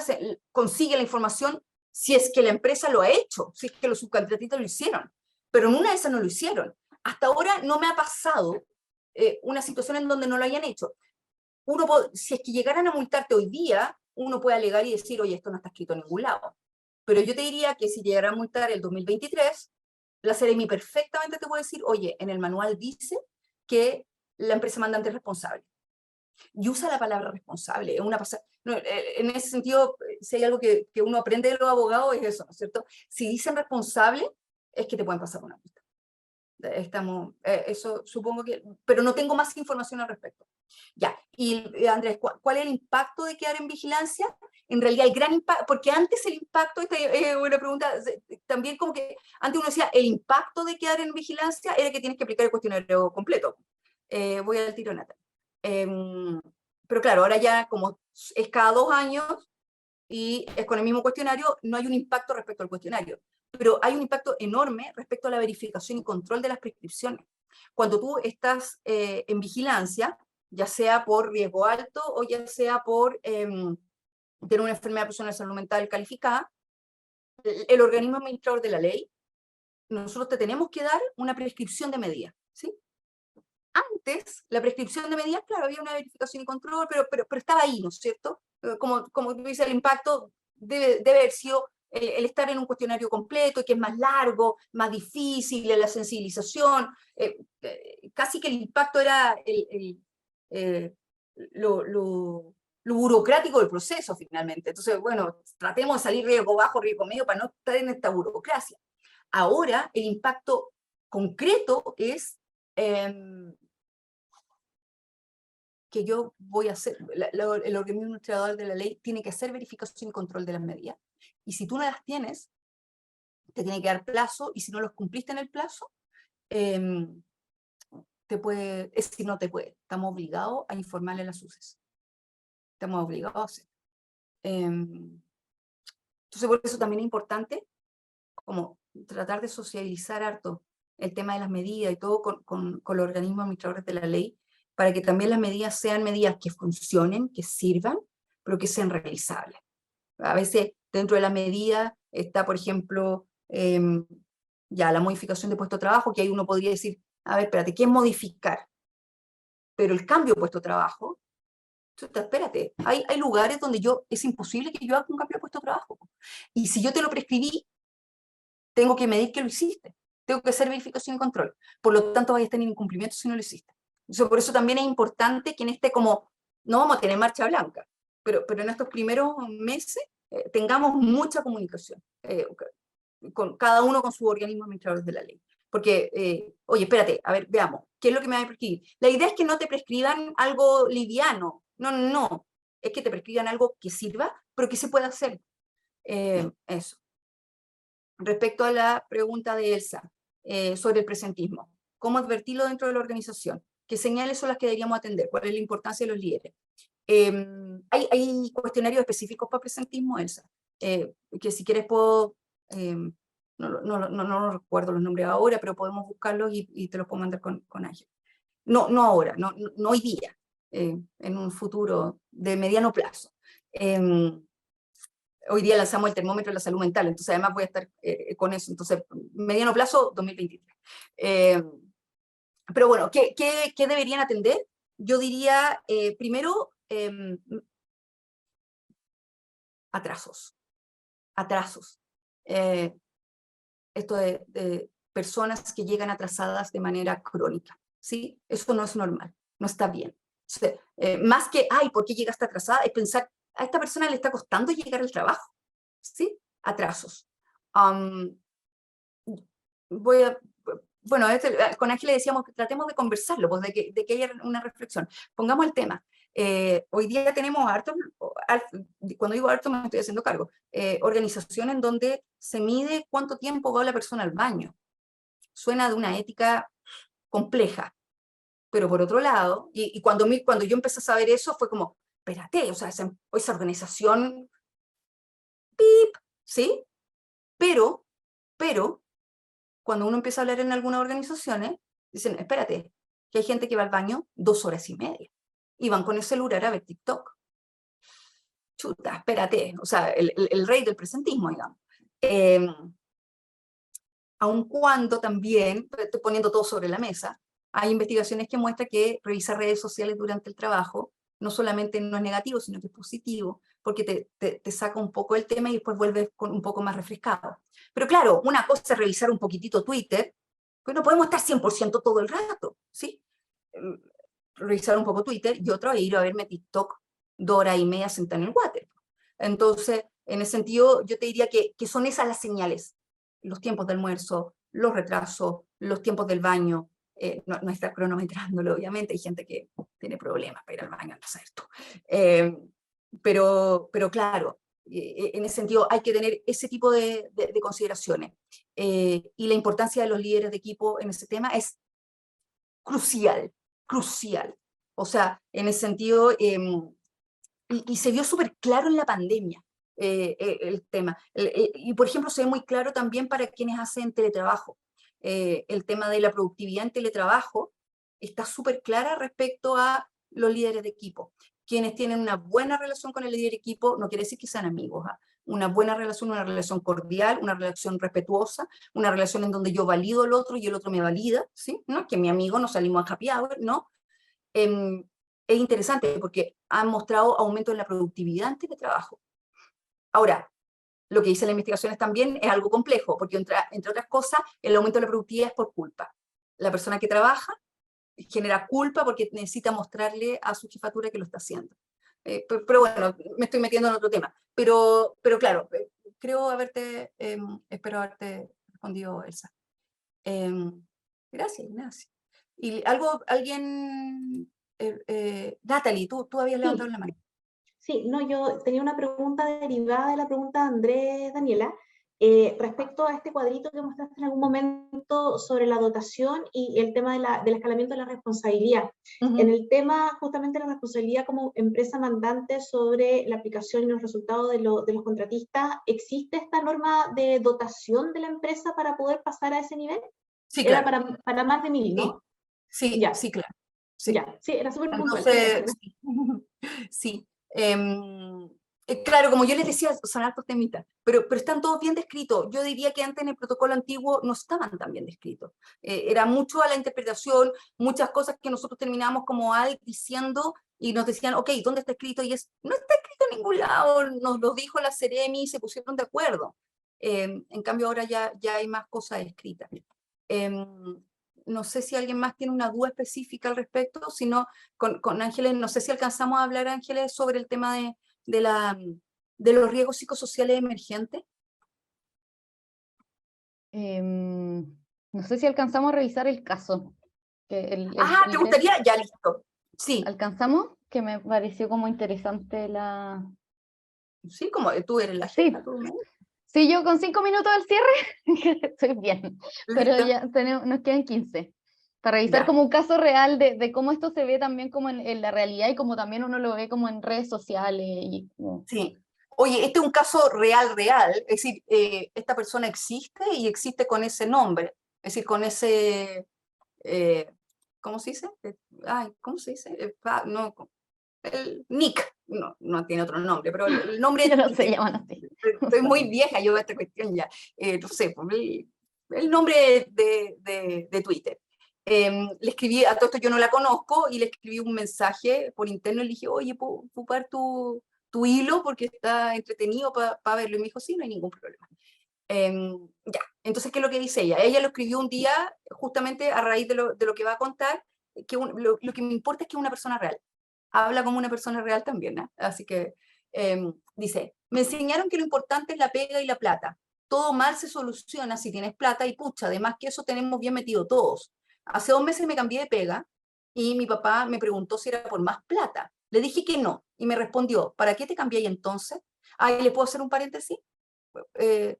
consigue la información si es que la empresa lo ha hecho, si es que los subcontratistas lo hicieron, pero en una de esas no lo hicieron. Hasta ahora no me ha pasado una situación en donde no lo hayan hecho. Si es que llegaran a multarte hoy día, uno puede alegar y decir, oye, esto no está escrito en ningún lado. Pero yo te diría que si llegara a multar el 2023, la Seremi perfectamente te puede decir, oye, en el manual dice que la empresa mandante es responsable. Y usa la palabra responsable. En ese sentido, si hay algo que uno aprende de los abogados es eso, ¿no es cierto? Si dicen responsable, es que te pueden pasar una multa. Eso supongo que, pero no tengo más información al respecto. Ya, y Andrés, ¿cuál es el impacto de quedar en vigilancia? En realidad el gran impacto, porque antes el impacto, esta es una pregunta, también como que antes uno decía, el impacto de quedar en vigilancia era que tienes que aplicar el cuestionario completo. Voy al tiro, Natalia. Pero claro, ahora ya como es cada 2 años y es con el mismo cuestionario, no hay un impacto respecto al cuestionario, pero hay un impacto enorme respecto a la verificación y control de las prescripciones. Cuando tú estás en vigilancia, ya sea por riesgo alto o ya sea por tener una enfermedad personal de salud mental calificada, el organismo administrador de la ley, nosotros te tenemos que dar una prescripción de medida, ¿sí? Antes, la prescripción de medidas, claro, había una verificación y control, pero estaba ahí, ¿no es cierto? Como tú dices, el impacto debe haber sido el estar en un cuestionario completo, que es más largo, más difícil, la sensibilización, casi que el impacto era eh, lo burocrático del proceso, finalmente. Entonces, bueno, tratemos de salir riesgo bajo, riesgo medio, para no estar en esta burocracia. Ahora, el impacto concreto es que yo voy a hacer, el organismo administrador de la ley tiene que hacer verificación y control de las medidas. Y si tú no las tienes, te tiene que dar plazo, y si no los cumpliste en el plazo, si no te puede, estamos obligados a informarle a las UCES. Estamos obligados a hacer. Entonces, por eso también es importante como tratar de socializar harto el tema de las medidas y todo con los organismos administradores de la ley, para que también las medidas sean medidas que funcionen, que sirvan, pero que sean realizables. A veces dentro de la medida está, por ejemplo, ya la modificación de puesto de trabajo, que ahí uno podría decir, a ver, espérate, ¿qué es modificar? Pero el cambio de puesto de trabajo, espérate, hay lugares donde es imposible que yo haga un cambio de puesto de trabajo. Y si yo te lo prescribí, tengo que medir que lo hiciste. Tengo que hacer verificación y control. Por lo tanto, vaya a estar en incumplimiento si no lo hiciste. Entonces, por eso también es importante que en no vamos a tener marcha blanca, pero en estos primeros meses tengamos mucha comunicación, con cada uno con sus organismos administradores de la ley. Porque, oye, espérate, a ver, veamos, ¿qué es lo que me va a prescribir? La idea es que no te prescriban algo liviano, no, es que te prescriban algo que sirva, pero que se pueda hacer. Eso. Respecto a la pregunta de Elsa sobre el presentismo, ¿cómo advertirlo dentro de la organización? ¿Qué señales son las que deberíamos atender? ¿Cuál es la importancia de los líderes? Hay cuestionarios específicos para presentismo, Elsa, que si quieres puedo, no recuerdo los nombres ahora, pero podemos buscarlos y te los puedo mandar con Ángel. No ahora, no hoy día, en un futuro de mediano plazo. Hoy día lanzamos el termómetro de la salud mental, entonces además voy a estar con eso. Entonces, mediano plazo, 2023. Pero bueno, ¿qué deberían atender? Yo diría, primero, atrasos. Esto de personas que llegan atrasadas de manera crónica, ¿sí? Eso no es normal, no está bien. Entonces, más que, ay, ¿por qué llegaste atrasada? Es pensar, a esta persona le está costando llegar al trabajo, ¿sí? Atrasos. Am, voy a, bueno, con Ángel le decíamos que tratemos de conversarlo, pues de que haya una reflexión. Pongamos el tema. Hoy día tenemos harto, cuando digo harto me estoy haciendo cargo, organización en donde se mide cuánto tiempo va la persona al baño. Suena de una ética compleja, pero por otro lado, y cuando yo empecé a saber eso fue como, espérate, o sea, esa organización, ¡pip! ¿Sí? Pero, cuando uno empieza a hablar en algunas organizaciones, dicen, espérate, que hay gente que va al baño 2 horas y media y van con el celular a ver TikTok. Chuta, espérate, o sea, el rey del presentismo, digamos. Aun cuando también, estoy poniendo todo sobre la mesa, hay investigaciones que muestran que revisar redes sociales durante el trabajo no solamente no es negativo, sino que es positivo, porque te saca un poco el tema y después vuelves con un poco más refrescado. Pero claro, una cosa es revisar un poquitito Twitter, pues no podemos estar 100% todo el rato, ¿sí? Revisar un poco Twitter y otro es ir a verme TikTok 2 horas y media sentada en el water. Entonces, en ese sentido, yo te diría que son esas las señales: los tiempos de almuerzo, los retrasos, los tiempos del baño, no estar cronometrándolo, obviamente, hay gente que tiene problemas para ir al baño, no sabes tú. Pero claro, en ese sentido hay que tener ese tipo de consideraciones. Y la importancia de los líderes de equipo en ese tema es crucial, crucial. O sea, en ese sentido, y se vio súper claro en la pandemia el tema. Y por ejemplo, se ve muy claro también para quienes hacen teletrabajo. El tema de la productividad en teletrabajo está súper clara respecto a los líderes de equipo. Quienes tienen una buena relación con el líder de equipo, no quiere decir que sean amigos, ¿ah? Una buena relación, una relación cordial, una relación respetuosa, una relación en donde yo valido al otro y el otro me valida, ¿sí? ¿No? Que mi amigo nos salimos a happy hour, ¿no? Eh, es interesante porque han mostrado aumento en la productividad en teletrabajo. Ahora, lo que dice la investigación también es algo complejo, porque entre otras cosas, el aumento de la productividad es por culpa. La persona que trabaja genera culpa porque necesita mostrarle a su jefatura que lo está haciendo. Pero bueno, me estoy metiendo en otro tema. Pero claro, creo espero haberte respondido, Elsa. Gracias, Ignacio. Y Natalie, tú habías levantado Sí, la mano. sí, no, yo tenía una pregunta derivada de la pregunta de Andrés, Daniela, respecto a este cuadrito que mostraste en algún momento sobre la dotación y el tema del escalamiento de la responsabilidad. En el tema justamente de la responsabilidad como empresa mandante sobre la aplicación y los resultados de los contratistas, ¿existe esta norma de dotación de la empresa para poder pasar a ese nivel? Sí, Era claro. para más de 1000, Sí, ¿no? sí, Ya, sí, claro. Sí. ya, sí, era súper puntual. Entonces, sí. Sí. Claro, como yo les decía, son hartos temitas, pero están todos bien descritos. Yo diría que antes en el protocolo antiguo no estaban tan bien descritos. Era mucho a la interpretación, muchas cosas que nosotros terminábamos como diciendo y nos decían, ok, ¿dónde está escrito? Y no está escrito en ningún lado, nos lo dijo la Ceremi y se pusieron de acuerdo. En cambio ahora ya hay más cosas escritas. No sé si alguien más tiene una duda específica al respecto, sino con Ángeles, no sé si alcanzamos a hablar, Ángeles, sobre el tema de los riesgos psicosociales emergentes. No sé si alcanzamos a revisar el caso. ¿Te gustaría? Ya, listo. Sí, ¿Alcanzamos? Que me pareció como interesante la... sí, como tú eres la Sí, jefa, tú, ¿no? sí, yo con 5 minutos del cierre estoy bien, pero Listo, ya nos quedan 15 para revisar ya. como un caso real de cómo esto se ve también como en la realidad y como también uno lo ve como en redes sociales. Sí. Oye, este es un caso real, real. Es decir, esta persona existe y existe con ese nombre. Es decir, con ese... ¿cómo se dice? ¿Cómo se dice? No, el Nick, no tiene otro nombre, pero el nombre Ya de no se Twitter. llaman así. Estoy muy vieja yo a esta cuestión ya. No sé, pues, el nombre de Twitter. Le escribí, a todo esto yo no la conozco, y le escribí un mensaje por interno y le dije, oye, ¿puedo ocupar tu hilo porque está entretenido para verlo? Y me dijo, sí, no hay ningún problema. Ya, entonces, ¿qué es lo que dice ella? Ella lo escribió un día justamente a raíz de lo que va a contar, lo que me importa es que es una persona real. habla como una persona real también, ¿eh? Así que dice, me enseñaron que lo importante es la pega y la plata. Todo mal se soluciona si tienes plata y pucha, además que eso tenemos bien metido todos. Hace 2 meses me cambié de pega y mi papá me preguntó si era por más plata. Le dije que no y me respondió, ¿para qué te cambié entonces? Ah, ¿y le puedo hacer un paréntesis? Eh,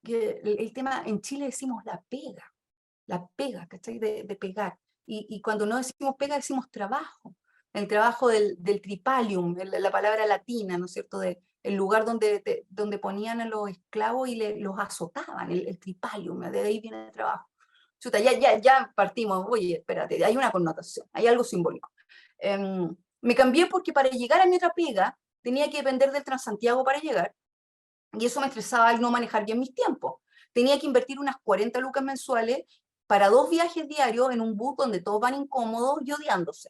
que el tema, en Chile decimos la pega, ¿cachai? De pegar. Y cuando no decimos pega, decimos trabajo. El trabajo del tripalium, la palabra latina, ¿no es cierto? El lugar donde ponían a los esclavos y los azotaban, el tripalium, de ahí viene el trabajo. Chuta, ya partimos, oye, espérate, hay una connotación, hay algo simbólico. Me cambié porque para llegar a mi otra pega tenía que depender del Transantiago para llegar, y eso me estresaba al no manejar bien mis tiempos. Tenía que invertir unas 40 lucas mensuales para 2 viajes diarios en un bus donde todos van incómodos y odiándose.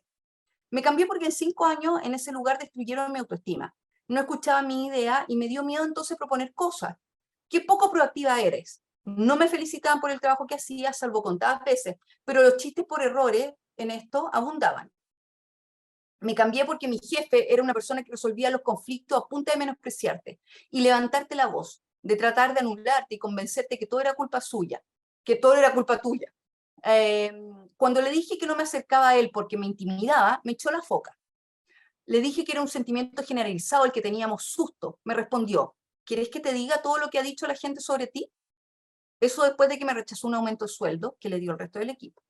Me cambié porque en 5 años en ese lugar destruyeron mi autoestima. No escuchaba mi idea y me dio miedo entonces proponer cosas. Qué poco proactiva eres. No me felicitaban por el trabajo que hacía, salvo contadas veces, pero los chistes por errores en esto abundaban. Me cambié porque mi jefe era una persona que resolvía los conflictos a punta de menospreciarte y levantarte la voz, de tratar de anularte y convencerte que todo era culpa suya, que todo era culpa tuya. Cuando le dije que no me acercaba a él porque me intimidaba, me echó la foca. Le dije que era un sentimiento generalizado el que teníamos susto. Me respondió, ¿quieres que te diga todo lo que ha dicho la gente sobre ti? Eso después de que me rechazó un aumento de sueldo que le dio el resto del equipo.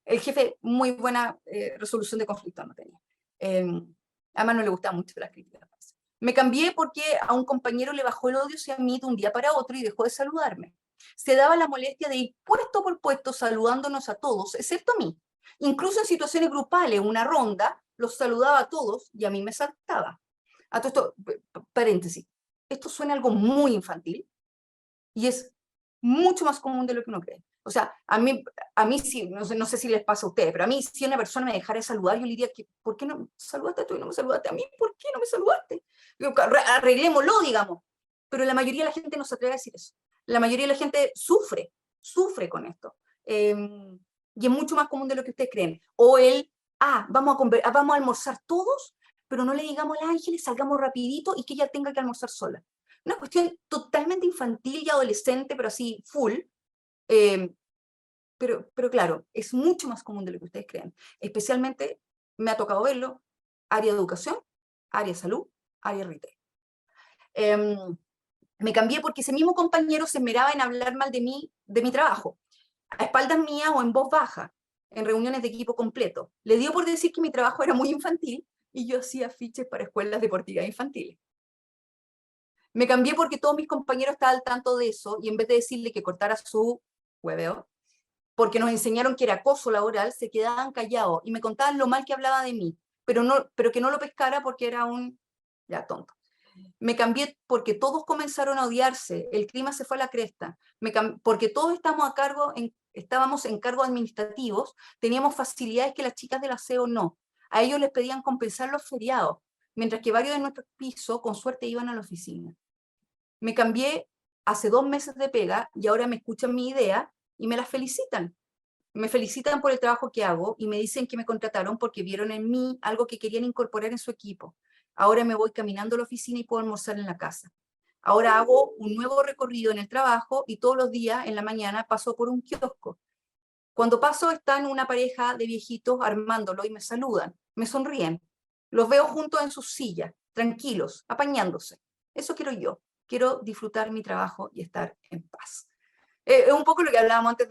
El jefe, muy buena resolución de conflictos no tenía. Además no le gustaba mucho las críticas. Me cambié porque a un compañero le bajó el odio hacia mí de un día para otro y dejó de saludarme. Se daba la molestia de ir puesto por puesto saludándonos a todos, excepto a mí. Incluso en situaciones grupales, una ronda, los saludaba a todos y a mí me saltaba. A todo esto, paréntesis, esto suena algo muy infantil y es mucho más común de lo que uno cree. O sea, a mí sí, no sé si les pasa a ustedes, pero a mí si una persona me dejara de saludar, yo le diría, ¿por qué no saludaste tú y no me saludaste a mí? ¿Por qué no me saludaste? Arreglémoslo, digamos. Pero la mayoría de la gente no se atreve a decir eso. La mayoría de la gente sufre con esto. Y es mucho más común de lo que ustedes creen. O vamos a almorzar todos, pero no le digamos a la Ángeles, salgamos rapidito y que ella tenga que almorzar sola. Una cuestión totalmente infantil y adolescente, pero así full. Pero claro, es mucho más común de lo que ustedes creen. Especialmente, me ha tocado verlo, área de educación, área de salud, área de retail. Me cambié porque ese mismo compañero se esmeraba en hablar mal de mí, de mi trabajo, a espaldas mías o en voz baja, en reuniones de equipo completo. Le dio por decir que mi trabajo era muy infantil y yo hacía afiches para escuelas deportivas infantiles. Me cambié porque todos mis compañeros estaban al tanto de eso y en vez de decirle que cortara su hueveo, porque nos enseñaron que era acoso laboral, se quedaban callados y me contaban lo mal que hablaba de mí, pero que no lo pescara porque era ya tonto. Me cambié porque todos comenzaron a odiarse, el clima se fue a la cresta, porque todos estábamos en cargos administrativos, teníamos facilidades que las chicas del aseo no. A ellos les pedían compensar los feriados, mientras que varios de nuestros pisos con suerte iban a la oficina. Me cambié hace 2 meses de pega y ahora me escuchan mi idea y me las felicitan. Me felicitan por el trabajo que hago y me dicen que me contrataron porque vieron en mí algo que querían incorporar en su equipo. Ahora me voy caminando a la oficina y puedo almorzar en la casa. Ahora hago un nuevo recorrido en el trabajo y todos los días en la mañana paso por un kiosco. Cuando paso están una pareja de viejitos armándolo y me saludan, me sonríen. Los veo juntos en sus sillas, tranquilos, apañándose. Eso quiero yo. Quiero disfrutar mi trabajo y estar en paz. Es un poco lo que hablábamos antes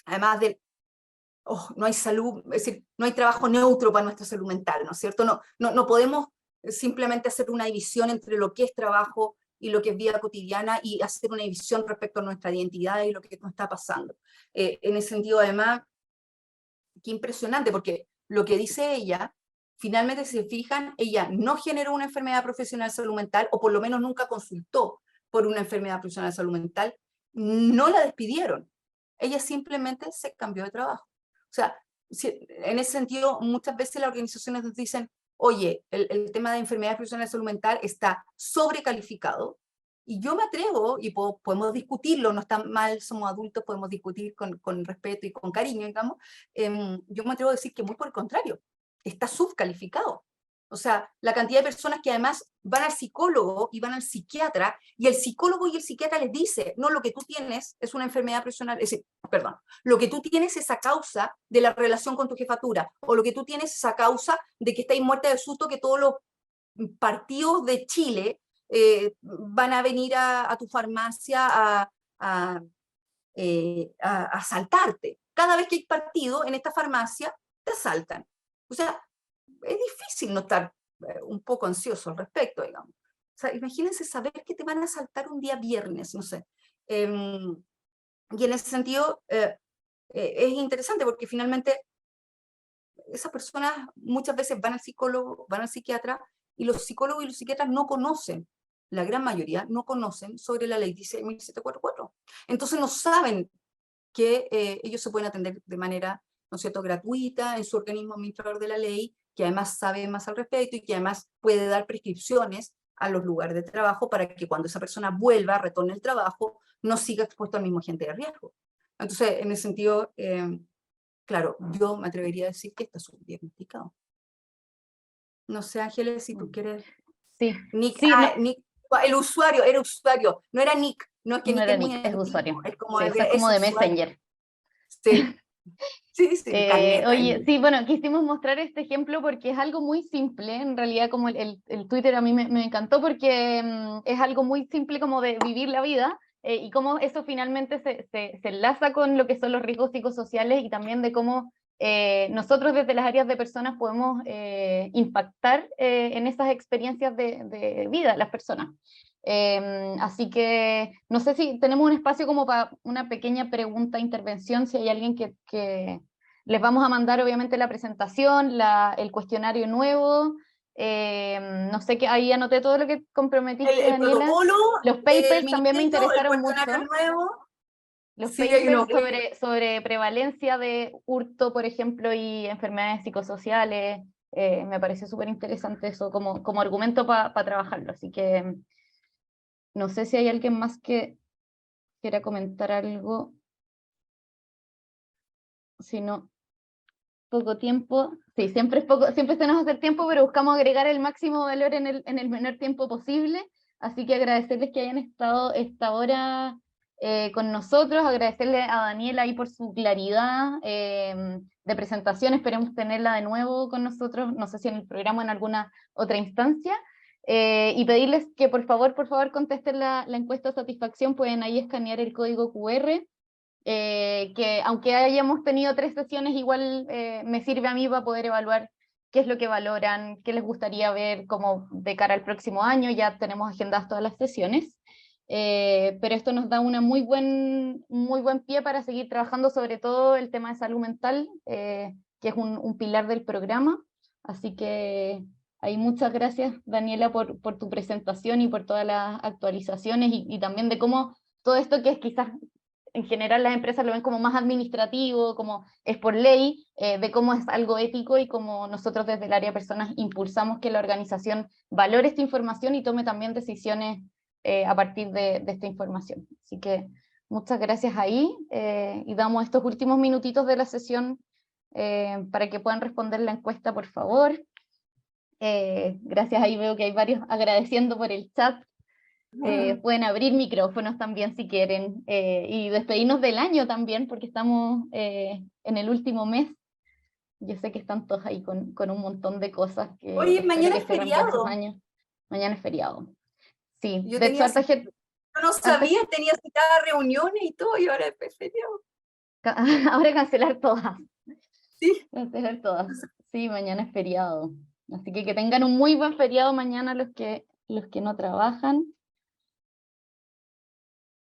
además no hay salud, es decir, no hay trabajo neutro para nuestra salud mental, ¿no es cierto? No podemos simplemente hacer una división entre lo que es trabajo y lo que es vida cotidiana y hacer una división respecto a nuestra identidad y lo que nos está pasando. En ese sentido, además, qué impresionante, porque lo que dice ella, finalmente, si se fijan, ella no generó una enfermedad profesional de salud mental, o por lo menos nunca consultó por una enfermedad profesional de salud mental, no la despidieron. Ella simplemente se cambió de trabajo. O sea, en ese sentido, muchas veces las organizaciones nos dicen, oye, el tema de enfermedades profesionales de salud mental está sobrecalificado, y yo me atrevo, y podemos discutirlo, no está mal, somos adultos, podemos discutir con respeto y con cariño, digamos, yo me atrevo a decir que muy por el contrario, está subcalificado. O sea, la cantidad de personas que además van al psicólogo y van al psiquiatra, y el psicólogo y el psiquiatra les dice, no, lo que tú tienes es una enfermedad personal, es decir, perdón, lo que tú tienes es a causa de la relación con tu jefatura, o lo que tú tienes es a causa de que estáis muerta de susto que todos los partidos de Chile van a venir a tu farmacia a asaltarte. Cada vez que hay partido en esta farmacia, te asaltan. O sea, es difícil no estar un poco ansioso al respecto, digamos. O sea, imagínense saber que te van a asaltar un día viernes, no sé. Y en ese sentido, es interesante porque finalmente esas personas muchas veces van al psicólogo, van al psiquiatra, y los psicólogos y los psiquiatras no conocen, la gran mayoría no conocen sobre la ley 16.744. Entonces no saben que ellos se pueden atender de manera, ¿no es cierto?, gratuita en su organismo administrador de la ley, que además sabe más al respecto y que además puede dar prescripciones a los lugares de trabajo para que cuando esa persona vuelva, retorne al trabajo, no siga expuesto al mismo agente de riesgo. Entonces, en ese sentido, claro, yo me atrevería a decir que está subdiagnosticado. No sé, Ángeles, si tú quieres... Sí, Nick, sí, no, Nick, el usuario, era usuario, no era Nick, no es que no Nick era es muy Nick, es usuario. antiguo, es como, Sí, eso es es como de usuario. Messenger. Sí, sí, sí, Carneta. Oye, sí, bueno, quisimos mostrar este ejemplo porque es algo muy simple, en realidad como el Twitter a mí me encantó porque es algo muy simple como de vivir la vida y cómo eso finalmente se enlaza con lo que son los riesgos psicosociales y también de cómo nosotros desde las áreas de personas podemos impactar en esas experiencias de vida de las personas. Así que no sé si tenemos un espacio como para una pequeña pregunta, intervención, si hay alguien que les vamos a mandar obviamente la presentación, el cuestionario nuevo, no sé, que ahí anoté todo lo que comprometiste, El Daniela. protocolo Los del papers también me ministerio, el interesaron cuestionario mucho. nuevo. Los Sí, hay uno. papers sobre prevalencia de hurto, por ejemplo, y enfermedades psicosociales. Me pareció súper interesante eso como argumento para trabajarlo. Así que no sé si hay alguien más que quiera comentar algo. Si no, poco tiempo. Sí, siempre es poco, siempre se nos hace el tiempo, pero buscamos agregar el máximo valor en el menor tiempo posible. Así que agradecerles que hayan estado esta hora con nosotros, agradecerle a Daniela ahí por su claridad de presentación. Esperemos tenerla de nuevo con nosotros, no sé si en el programa o en alguna otra instancia. Y pedirles que por favor contesten la encuesta de satisfacción. Pueden ahí escanear el código QR. Que aunque hayamos tenido 3 sesiones, igual me sirve a mí para poder evaluar qué es lo que valoran, qué les gustaría ver como de cara al próximo año. Ya tenemos agendadas todas las sesiones, pero esto nos da un muy buen pie para seguir trabajando sobre todo el tema de salud mental, que es un pilar del programa. Así que ahí muchas gracias, Daniela, por tu presentación y por todas las actualizaciones y también de cómo todo esto que es quizás en general las empresas lo ven como más administrativo, como es por ley, de cómo es algo ético y cómo nosotros desde el área de personas impulsamos que la organización valore esta información y tome también decisiones a partir de esta información. Así que muchas gracias ahí y damos estos últimos minutitos de la sesión para que puedan responder la encuesta, por favor. Gracias, ahí veo que hay varios agradeciendo por el chat. Pueden abrir micrófonos también si quieren y despedirnos del año también porque estamos en el último mes. Yo sé que están todos ahí con un montón de cosas que Oye, espero mañana que es cierren bien sus feriado. años. Mañana es feriado. Sí, Yo de hecho, tenía, yo no sabía, tenía citadas reuniones y todo, y ahora es feriado. ahora cancelar todas. Sí. Cancelar todas. Sí, mañana es feriado. Así que tengan un muy buen feriado mañana los que no trabajan.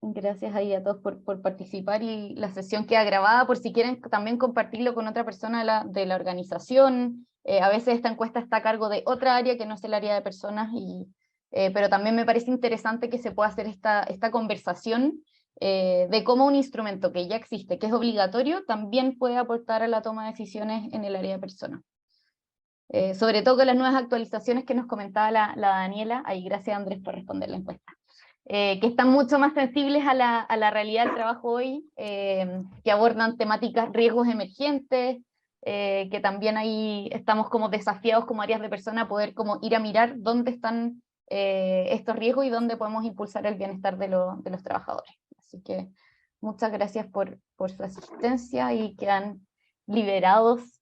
Gracias ahí a todos por participar y la sesión queda grabada por si quieren también compartirlo con otra persona de la organización. A veces esta encuesta está a cargo de otra área que no es el área de personas, pero también me parece interesante que se pueda hacer esta conversación de cómo un instrumento que ya existe, que es obligatorio, también puede aportar a la toma de decisiones en el área de personas. Sobre todo con las nuevas actualizaciones que nos comentaba la Daniela. Ahí gracias Andrés por responder la encuesta. Que están mucho más sensibles a la realidad del trabajo hoy, que abordan temáticas, riesgos emergentes, que también ahí estamos como desafiados como áreas de persona a poder como ir a mirar dónde están estos riesgos y dónde podemos impulsar el bienestar de los trabajadores. Así que muchas gracias por su asistencia y quedan liberados